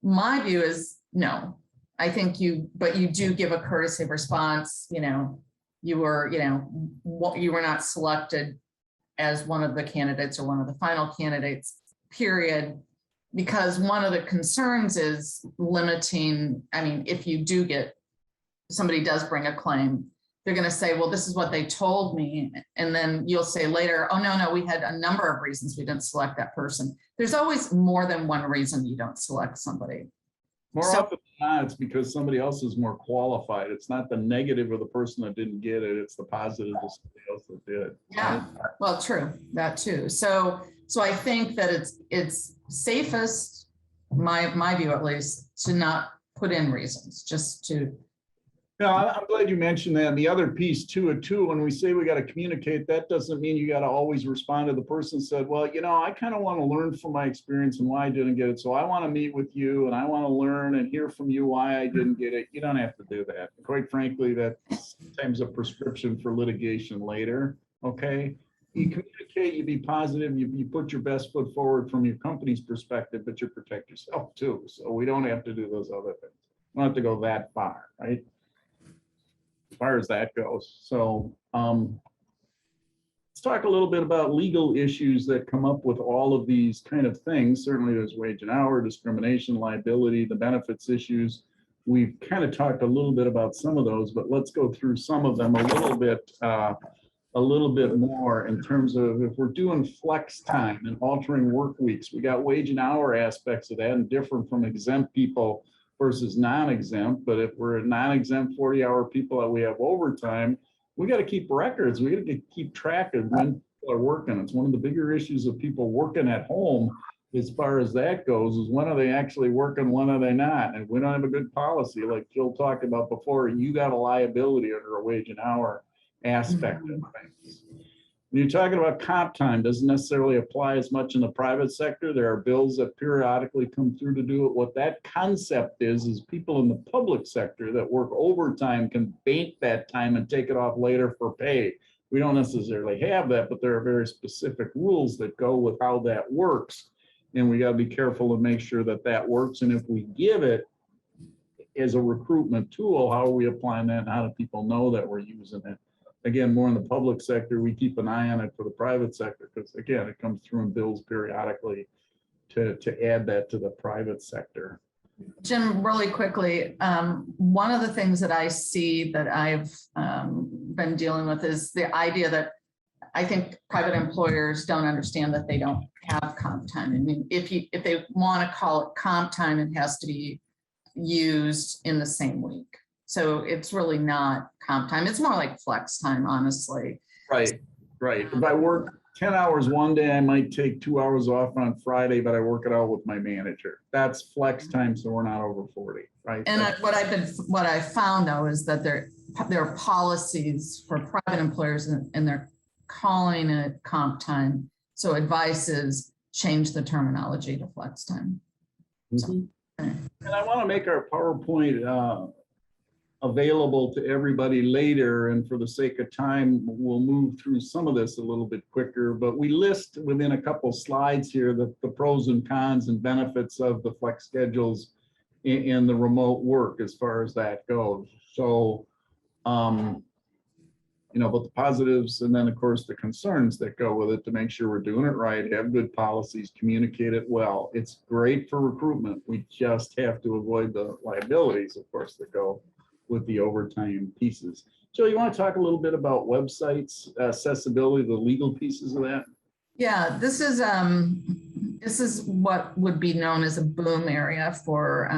My view is no. I think but you do give a courtesy response. You know, you were not selected as one of the candidates or one of the final candidates, period. Because one of the concerns is limiting, I mean, if you do get, somebody does bring a claim, they're going to say, well, this is what they told me. And then you'll say later, oh, no, we had a number of reasons we didn't select that person. There's always more than one reason you don't select somebody. More often than not, it's because somebody else is more qualified. It's not the negative of the person that didn't get it. It's the positive of somebody else that did. Yeah, well, true, that too. So I think that it's safest, my view at least, to not put in reasons, just to. No, I'm glad you mentioned that. And the other piece to it too, when we say we got to communicate, that doesn't mean you got to always respond to the person who said, well, you know, I kind of want to learn from my experience and why I didn't get it. So I want to meet with you and I want to learn and hear from you why I didn't get it. You don't have to do that. Quite frankly, that's sometimes a prescription for litigation later. Okay. You communicate, you be positive, you put your best foot forward from your company's perspective, but you protect yourself too. So we don't have to do those other things. We don't have to go that far, right? As far as that goes. So let's talk a little bit about legal issues that come up with all of these kind of things. Certainly there's wage and hour, discrimination, liability, the benefits issues. We've kind of talked a little bit about some of those, but let's go through some of them a little bit more in terms of if we're doing flex time and altering work weeks. We got wage and hour aspects of that and different from exempt people versus non-exempt. But if we're a non-exempt 40-hour people that we have overtime, we got to keep records. We got to keep track of when people are working. It's one of the bigger issues of people working at home as far as that goes, is when are they actually working, when are they not? And if we don't have a good policy, like Jill talked about before, you got a liability under a wage and hour aspect of things. When you're talking about comp time, doesn't necessarily apply as much in the private sector. There are bills that periodically come through to do it. What that concept is people in the public sector that work overtime can bank that time and take it off later for pay. We don't necessarily have that, but there are very specific rules that go with how that works. And we got to be careful to make sure that that works. And if we give it as a recruitment tool, how are we applying that and how do people know that we're using it? Again, more in the public sector, we keep an eye on it for the private sector because, again, it comes through in bills periodically to add that to the private sector. Jim, really quickly, one of the things that I see that I've been dealing with is the idea that I think private employers don't understand that they don't have comp time. I mean, if they want to call it comp time, it has to be used in the same week. So it's really not comp time. It's more like flex time, honestly. Right. If I work 10 hours one day, I might take 2 hours off on Friday, but I work it out with my manager. That's flex time, so we're not over 40, right? And what I found though is that there are policies for private employers and they're calling it comp time. So advice is change the terminology to flex time. Mhm. And I want to make our PowerPoint available to everybody later, and for the sake of time, we'll move through some of this a little bit quicker, but we list within a couple slides here the pros and cons and benefits of the flex schedules in the remote work as far as that goes. So, but the positives and then of course the concerns that go with it to make sure we're doing it right, have good policies, communicate it well. It's great for recruitment. We just have to avoid the liabilities, of course, that go with the overtime pieces. Jill, you want to talk a little bit about websites, accessibility, the legal pieces of that? Yeah, this is what would be known as a boom area for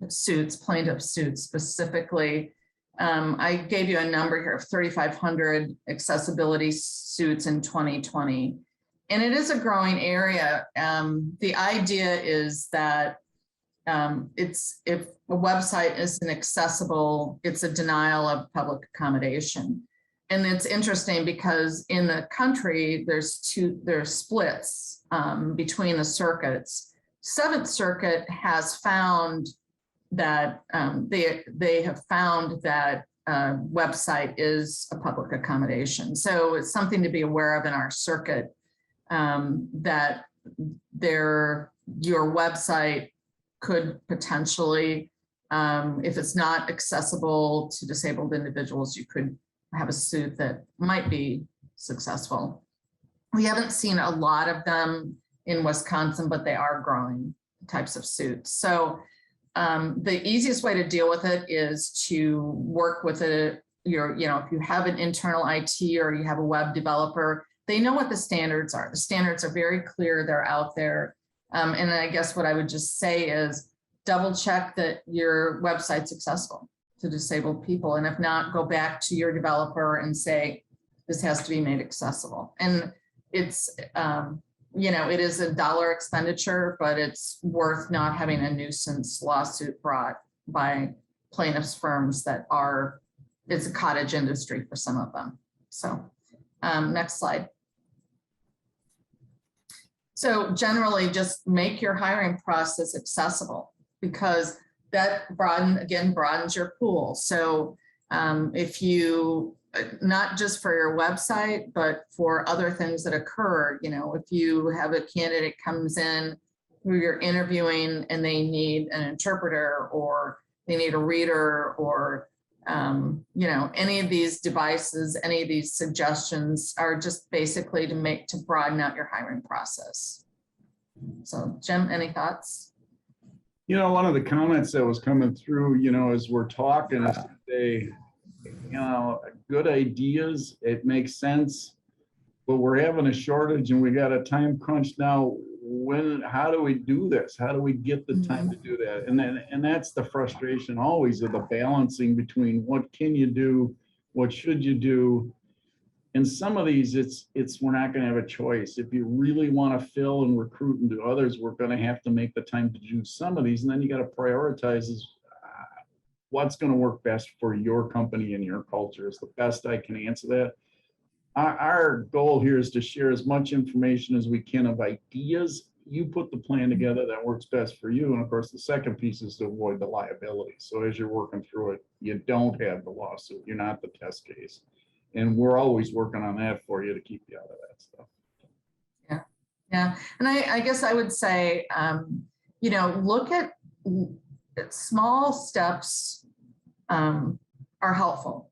suits, plaintiff suits specifically. I gave you a number here of 3,500 accessibility suits in 2020, and it is a growing area. The idea is that if a website isn't accessible, it's a denial of public accommodation. And it's interesting because in the country, there's splits between the circuits. Seventh Circuit has found that they have found that website is a public accommodation. So it's something to be aware of in our circuit, that your website could potentially, if it's not accessible to disabled individuals, you could have a suit that might be successful. We haven't seen a lot of them in Wisconsin, but they are growing types of suits. So the easiest way to deal with it is to work with it. If you have an internal IT or you have a web developer, they know what the standards are. The standards are very clear. They're out there. And I guess what I would just say is double check that your website's accessible to disabled people. And if not, go back to your developer and say, this has to be made accessible. And it's, it is a dollar expenditure, but it's worth not having a nuisance lawsuit brought by plaintiffs' firms it's a cottage industry for some of them. So next slide. So generally just make your hiring process accessible, because that broadens your pool. So if you, not just for your website, but for other things that occur, if you have a candidate comes in who you're interviewing and they need an interpreter or they need a reader or, any of these devices, any of these suggestions are just basically to broaden out your hiring process. So Jim, any thoughts? One of the comments that was coming through, as we're talking, is to say, good ideas, it makes sense, but we're having a shortage and we got a time crunch now. How do we do this? How do we get the time to do that? And that's the frustration always of the balancing between what can you do, what should you do. And some of these, we're not going to have a choice. If you really want to fill and recruit and do others, we're going to have to make the time to do some of these. And then you got to prioritize what's going to work best for your company and your culture is the best I can answer that. Our goal here is to share as much information as we can of ideas. You put the plan together that works best for you. And of course, the second piece is to avoid the liability. So as you're working through it, you don't have the lawsuit. You're not the test case. And we're always working on that for you to keep you out of that stuff. Yeah. And I guess I would say, look at small steps are helpful.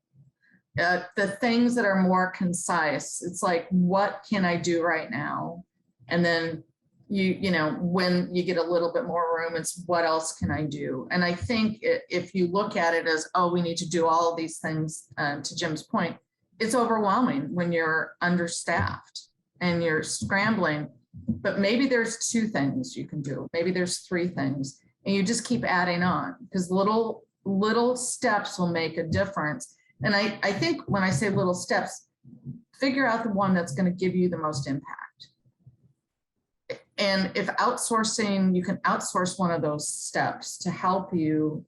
The things that are more concise, it's like, what can I do right now? And then when you get a little bit more room, it's what else can I do? And I think if you look at it as, we need to do all of these things, to Jim's point, it's overwhelming when you're understaffed and you're scrambling, but maybe there's 2 things you can do. Maybe there's 3 things, and you just keep adding on, because little steps will make a difference. And I think when I say little steps, figure out the one that's going to give you the most impact. And if outsourcing, you can outsource one of those steps to help you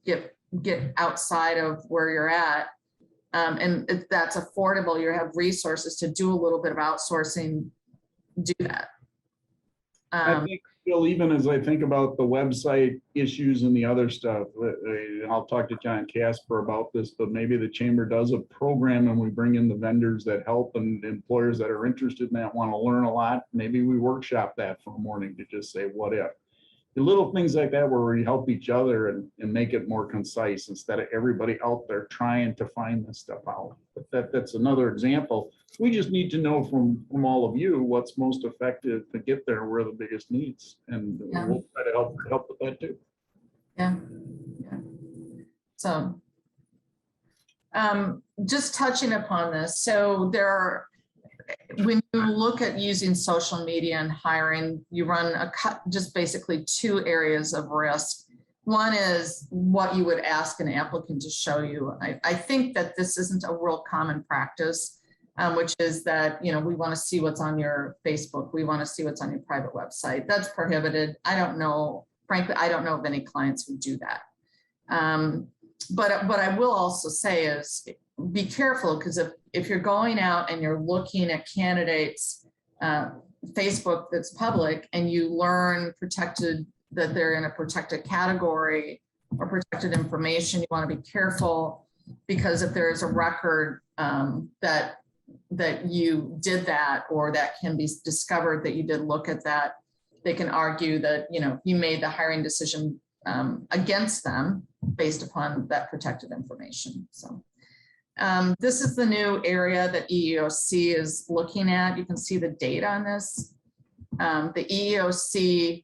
get outside of where you're at. And if that's affordable, you have resources to do a little bit of outsourcing, do that. I think, Bill, even as I think about the website issues and the other stuff, I'll talk to John Casper about this, but maybe the chamber does a program and we bring in the vendors that help and employers that are interested in that want to learn a lot. Maybe we workshop that for a morning to just say, what if? The little things like that where we help each other and make it more concise instead of everybody out there trying to find this stuff out. But that's another example. We just need to know from all of you what's most effective to get there, where the biggest needs, and Yeah. we'll try to help with that too. Yeah. So just touching upon this, so when you look at using social media and hiring, you run just basically two areas of risk. One is what you would ask an applicant to show you. I think that this isn't a real common practice, which is that, we want to see what's on your Facebook. We want to see what's on your private website. That's prohibited. I don't know, frankly, I don't know of any clients who do that. But what I will also say is be careful, because if you're going out and you're looking at candidates, Facebook that's public, and you learn that they're in a protected category or protected information, you want to be careful, because if there is a record that you did that, or that can be discovered that you did look at that, they can argue that you made the hiring decision against them based upon that protected information. So this is the new area that EEOC is looking at. You can see the data on this. The EEOC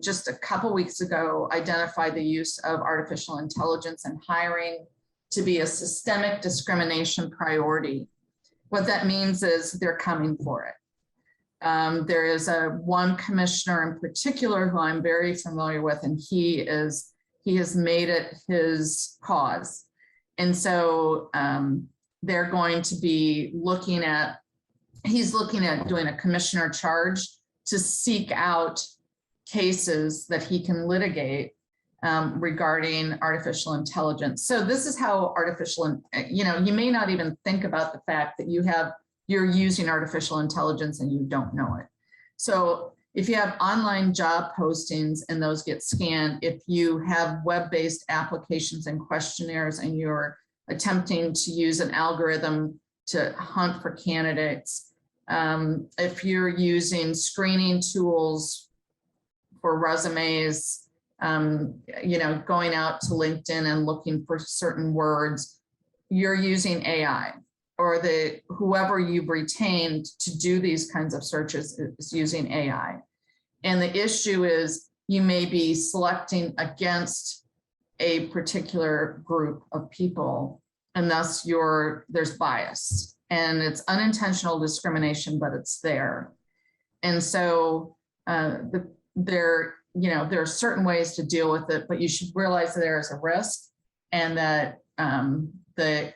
just a couple weeks ago identified the use of artificial intelligence in hiring to be a systemic discrimination priority. What that means is they're coming for it. There is one commissioner in particular who I'm very familiar with, and he has made it his cause. And so they're going to be he's looking at doing a commissioner charge to seek out cases that he can litigate regarding artificial intelligence. So this is how you may not even think about the fact that you're using artificial intelligence and you don't know it. So if you have online job postings and those get scanned, if you have web-based applications and questionnaires and you're attempting to use an algorithm to hunt for candidates, if you're using screening tools for resumes, going out to LinkedIn and looking for certain words, you're using AI, or whoever you've retained to do these kinds of searches is using AI. And the issue is you may be selecting against a particular group of people, and thus there's bias, and it's unintentional discrimination, but it's there. And so there are certain ways to deal with it, but you should realize that there is a risk, and that the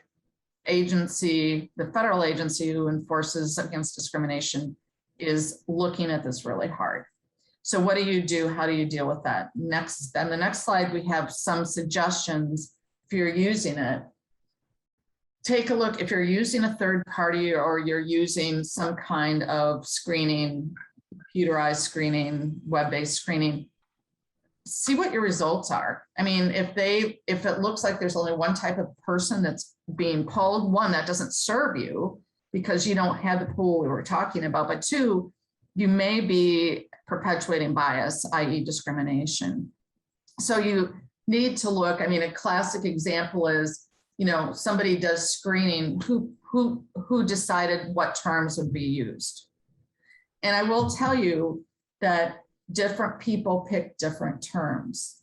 federal agency who enforces against discrimination is looking at this really hard. So what do you do? How do you deal with that? On the next slide, we have some suggestions if you're using it. Take a look if you're using a third party, or you're using some kind of screening, computerized screening, web-based screening. See what your results are. I mean, if it looks like there's only one type of person that's being pulled, one, that doesn't serve you because you don't have the pool we were talking about, but two, you may be perpetuating bias, i.e. discrimination. So you need to look, a classic example is, somebody does screening, who decided what terms would be used. And I will tell you that different people pick different terms.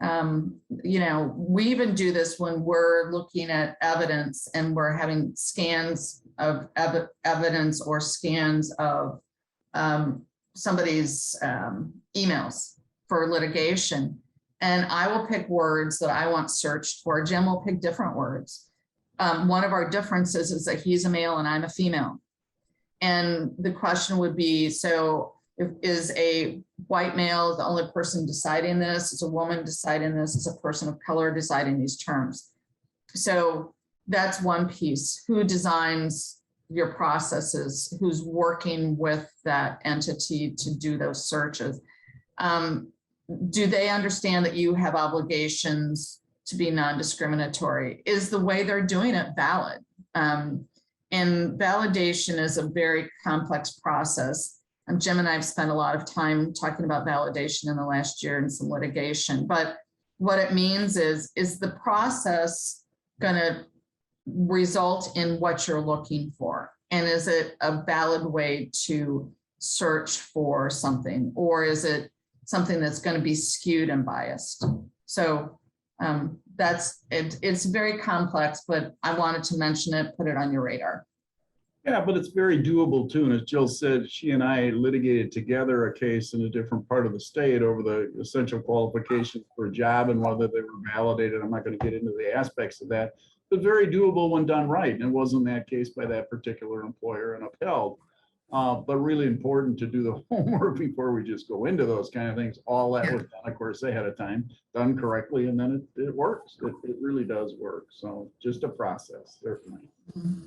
We even do this when we're looking at evidence and we're having scans of evidence or scans of somebody's emails for litigation. And I will pick words that I want searched for. Jim will pick different words. One of our differences is that he's a male and I'm a female. And the question would be, so is a white male the only person deciding this? Is a woman deciding this? Is a person of color deciding these terms? So that's one piece. Who designs your processes, who's working with that entity to do those searches. Do they understand that you have obligations to be non-discriminatory? Is the way they're doing it valid? And validation is a very complex process. And Jim and I have spent a lot of time talking about validation in the last year and some litigation. But what it means is the process going to result in what you're looking for? And is it a valid way to search for something? Or is it something that's going to be skewed and biased? So that's it. It's very complex, but I wanted to mention it, put it on your radar. Yeah, but it's very doable too. And as Jill said, she and I litigated together a case in a different part of the state over the essential qualifications for a job and whether they were validated. I'm not going to get into the aspects of that, but very doable when done right. And it wasn't that case by that particular employer and upheld. But really important to do the homework before we just go into those kind of things. All that was done, of course, ahead of time, done correctly, and then it works. It really does work. So just a process, certainly.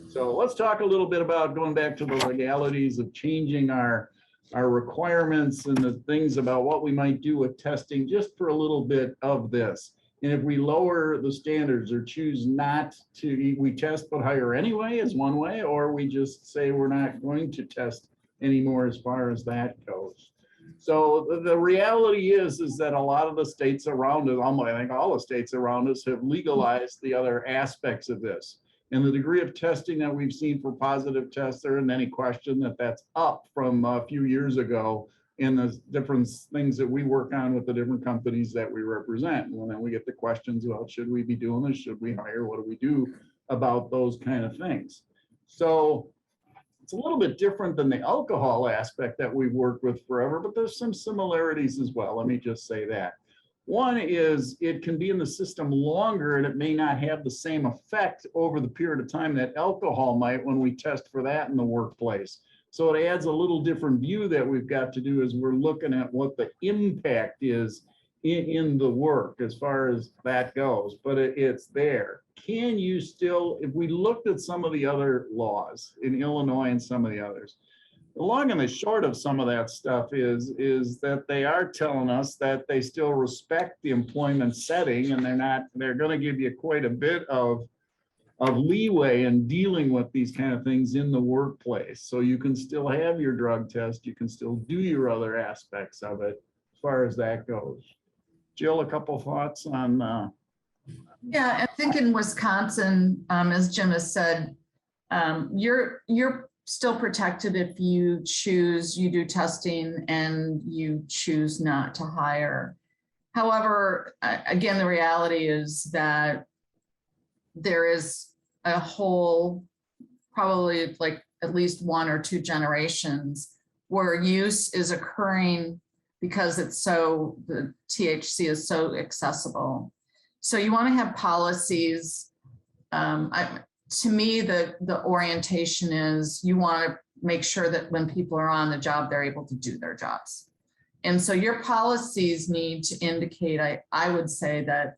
So let's talk a little bit about going back to the legalities of changing our requirements and the things about what we might do with testing, just for a little bit of this. And if we lower the standards or choose not to, we test but hire anyway is one way, or we just say we're not going to test anymore as far as that goes. So the reality is that a lot of the states around us, I think all the states around us, have legalized the other aspects of this. And the degree of testing that we've seen for positive tests, there isn't any question that that's up from a few years ago in the different things that we work on with the different companies that we represent. And then we get the questions about, should we be doing this? Should we hire? What do we do about those kind of things? So it's a little bit different than the alcohol aspect that we've worked with forever, but there's some similarities as well. Let me just say that. One is it can be in the system longer and it may not have the same effect over the period of time that alcohol might when we test for that in the workplace. So it adds a little different view that we've got to do as we're looking at what the impact is in the work as far as that goes, but it's there. Can you still, if we looked at some of the other laws in Illinois and some of the others, the long and the short of some of that stuff is that they are telling us that they still respect the employment setting and they're going to give you quite a bit of leeway in dealing with these kind of things in the workplace. So you can still have your drug test, you can still do your other aspects of it as far as that goes. Jill, a couple thoughts on Yeah, I think in Wisconsin, as Jim has said, you're still protected if you do testing and you choose not to hire. However, again, the reality is that there is a whole, probably like at least 1 or 2 generations where use is occurring because the THC is so accessible. So you want to have policies. To me, the orientation is you want to make sure that when people are on the job, they're able to do their jobs. And so your policies need to indicate, I would say that,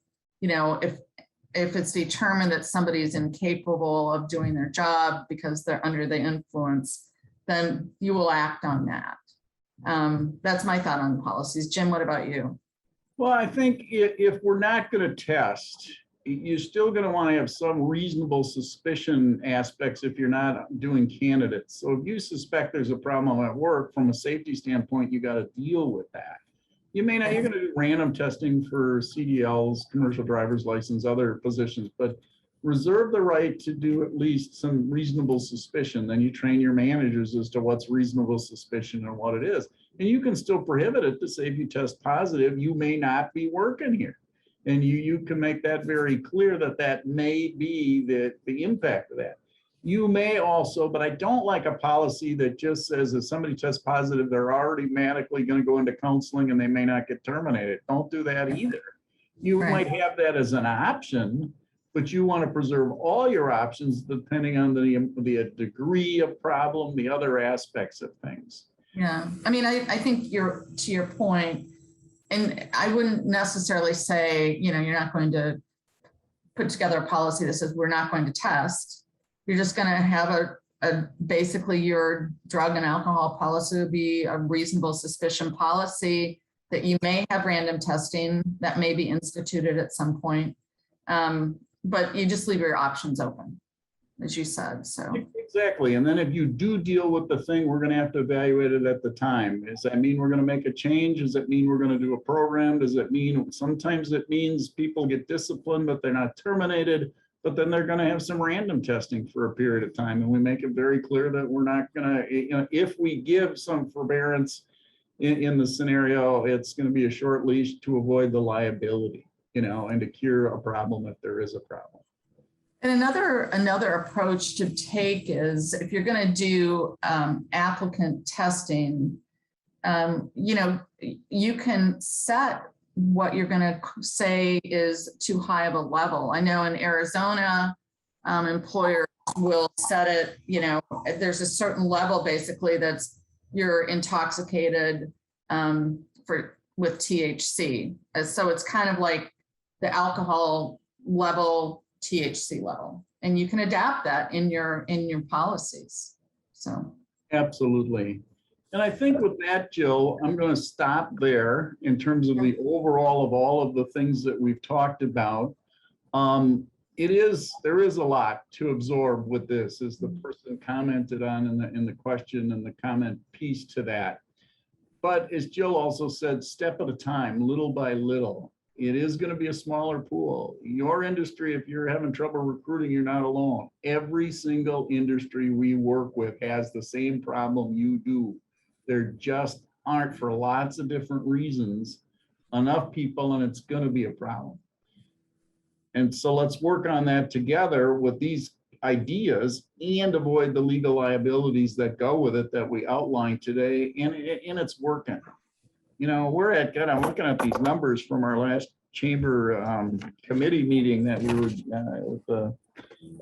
if it's determined that somebody is incapable of doing their job because they're under the influence, then you will act on that. That's my thought on policies. Jim, what about you? Well, I think if we're not going to test, you're still going to want to have some reasonable suspicion aspects if you're not doing candidates. So if you suspect there's a problem at work, from a safety standpoint, you got to deal with that. You may not, you're going to do random testing for CDLs, commercial driver's license, other positions, but reserve the right to do at least some reasonable suspicion. Then you train your managers as to what's reasonable suspicion and what it is. And you can still prohibit it to say, if you test positive, you may not be working here. And you can make that very clear that may be the impact of that. You may also, but I don't like a policy that just says if somebody tests positive, they're automatically going to go into counseling and they may not get terminated. Don't do that either. You might have that as an option, but you want to preserve all your options depending on the degree of problem, the other aspects of things. Yeah, I mean, I think to your point, and I wouldn't necessarily say, you're not going to put together a policy that says we're not going to test. You're just going to have basically your drug and alcohol policy would be a reasonable suspicion policy that you may have random testing that may be instituted at some point. But you just leave your options open, as you said, so. Exactly. And then if you do deal with the thing, we're going to have to evaluate it at the time. Does that mean we're going to make a change? Does it mean we're going to do a program? Does it mean sometimes it means people get disciplined, but they're not terminated, but then they're going to have some random testing for a period of time. And we make it very clear that we're not going to, you know, if we give some forbearance in the scenario, it's going to be a short leash to avoid the liability, you know, and to cure a problem if there is a problem. And another approach to take is if you're going to do applicant testing, you know, you can set what you're going to say is too high of a level. I know in Arizona, employers will set it, you know, there's a certain level basically that's you're intoxicated with THC. So it's kind of like the alcohol level, THC level, and you can adapt that in your policies. So Absolutely. And I think with that, Jill, I'm going to stop there in terms of the overall of all of the things that we've talked about. There is a lot to absorb with this, as the person commented on in the question and the comment piece to that. But as Jill also said, step at a time, little by little. It is going to be a smaller pool. Your industry, if you're having trouble recruiting, you're not alone. Every single industry we work with has the same problem you do. There just aren't, for lots of different reasons, enough people, and it's going to be a problem. And so let's work on that together with these ideas and avoid the legal liabilities that go with it that we outlined today. And it's working. You know, we're at kind of looking at these numbers from our last chamber committee meeting that we were with the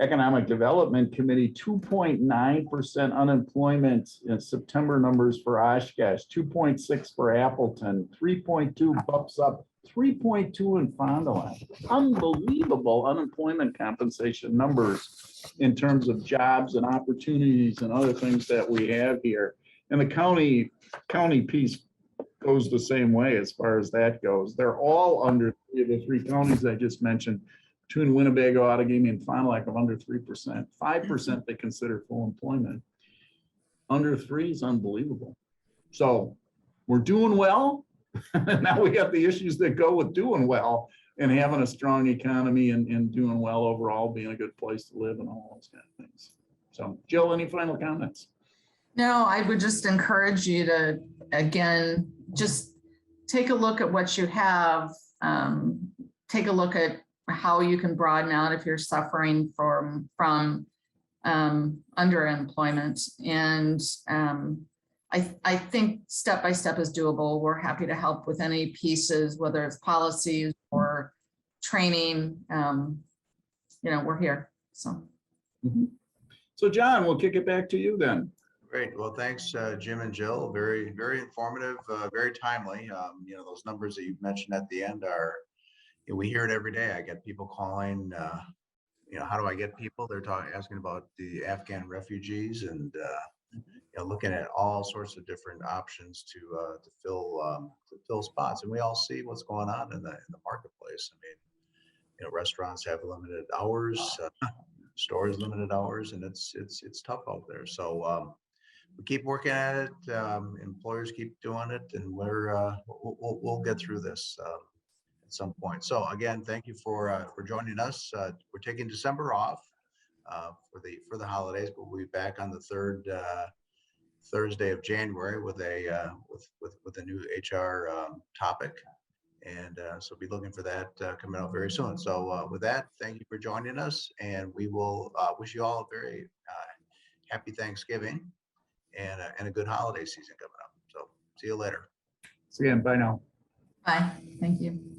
Economic Development Committee. 2.9% unemployment in September numbers for Oshkosh, 2.6 for Appleton, 3.2 bumps up, 3.2 in Fond du Lac. Unbelievable unemployment compensation numbers in terms of jobs and opportunities and other things that we have here. And the county piece goes the same way as far as that goes. They're all under the three counties I just mentioned, between Winnebago, Outagamie, and Fond du Lac, of under 3%. 5% they consider full employment. Under 3 is unbelievable. So we're doing well. Now we have the issues that go with doing well and having a strong economy and doing well overall, being a good place to live and all those kind of things. So Jill, any final comments? no, I would just encourage you to, again, just take a look at what you have. Take a look at how you can broaden out if you're suffering from underemployment. And I think step by step is doable. We're happy to help with any pieces, whether it's policies or training. You know, we're here. So. So John, we'll kick it back to you then. Great. Well, thanks, Jim and Jill. Very, very informative, very timely. You know, those numbers that you mentioned at the end are, you know, we hear it every day. I get people calling, you know, how do I get people? They're asking about the Afghan refugees and, you know, looking at all sorts of different options to fill spots. And we all see what's going on in the marketplace. I mean, you know, restaurants have limited hours, stores limited hours, and it's tough out there. So we keep working at it. Employers keep doing it, and we'll get through this at some point. So again, thank you for joining us. We're taking December off for the holidays, but we'll be back on the third Thursday of January with a new HR topic. And so be looking for that coming out very soon. So with that, thank you for joining us, and we will wish you all a very happy Thanksgiving and a good holiday season coming up. So see you later. See you. Bye now. Bye. Thank you.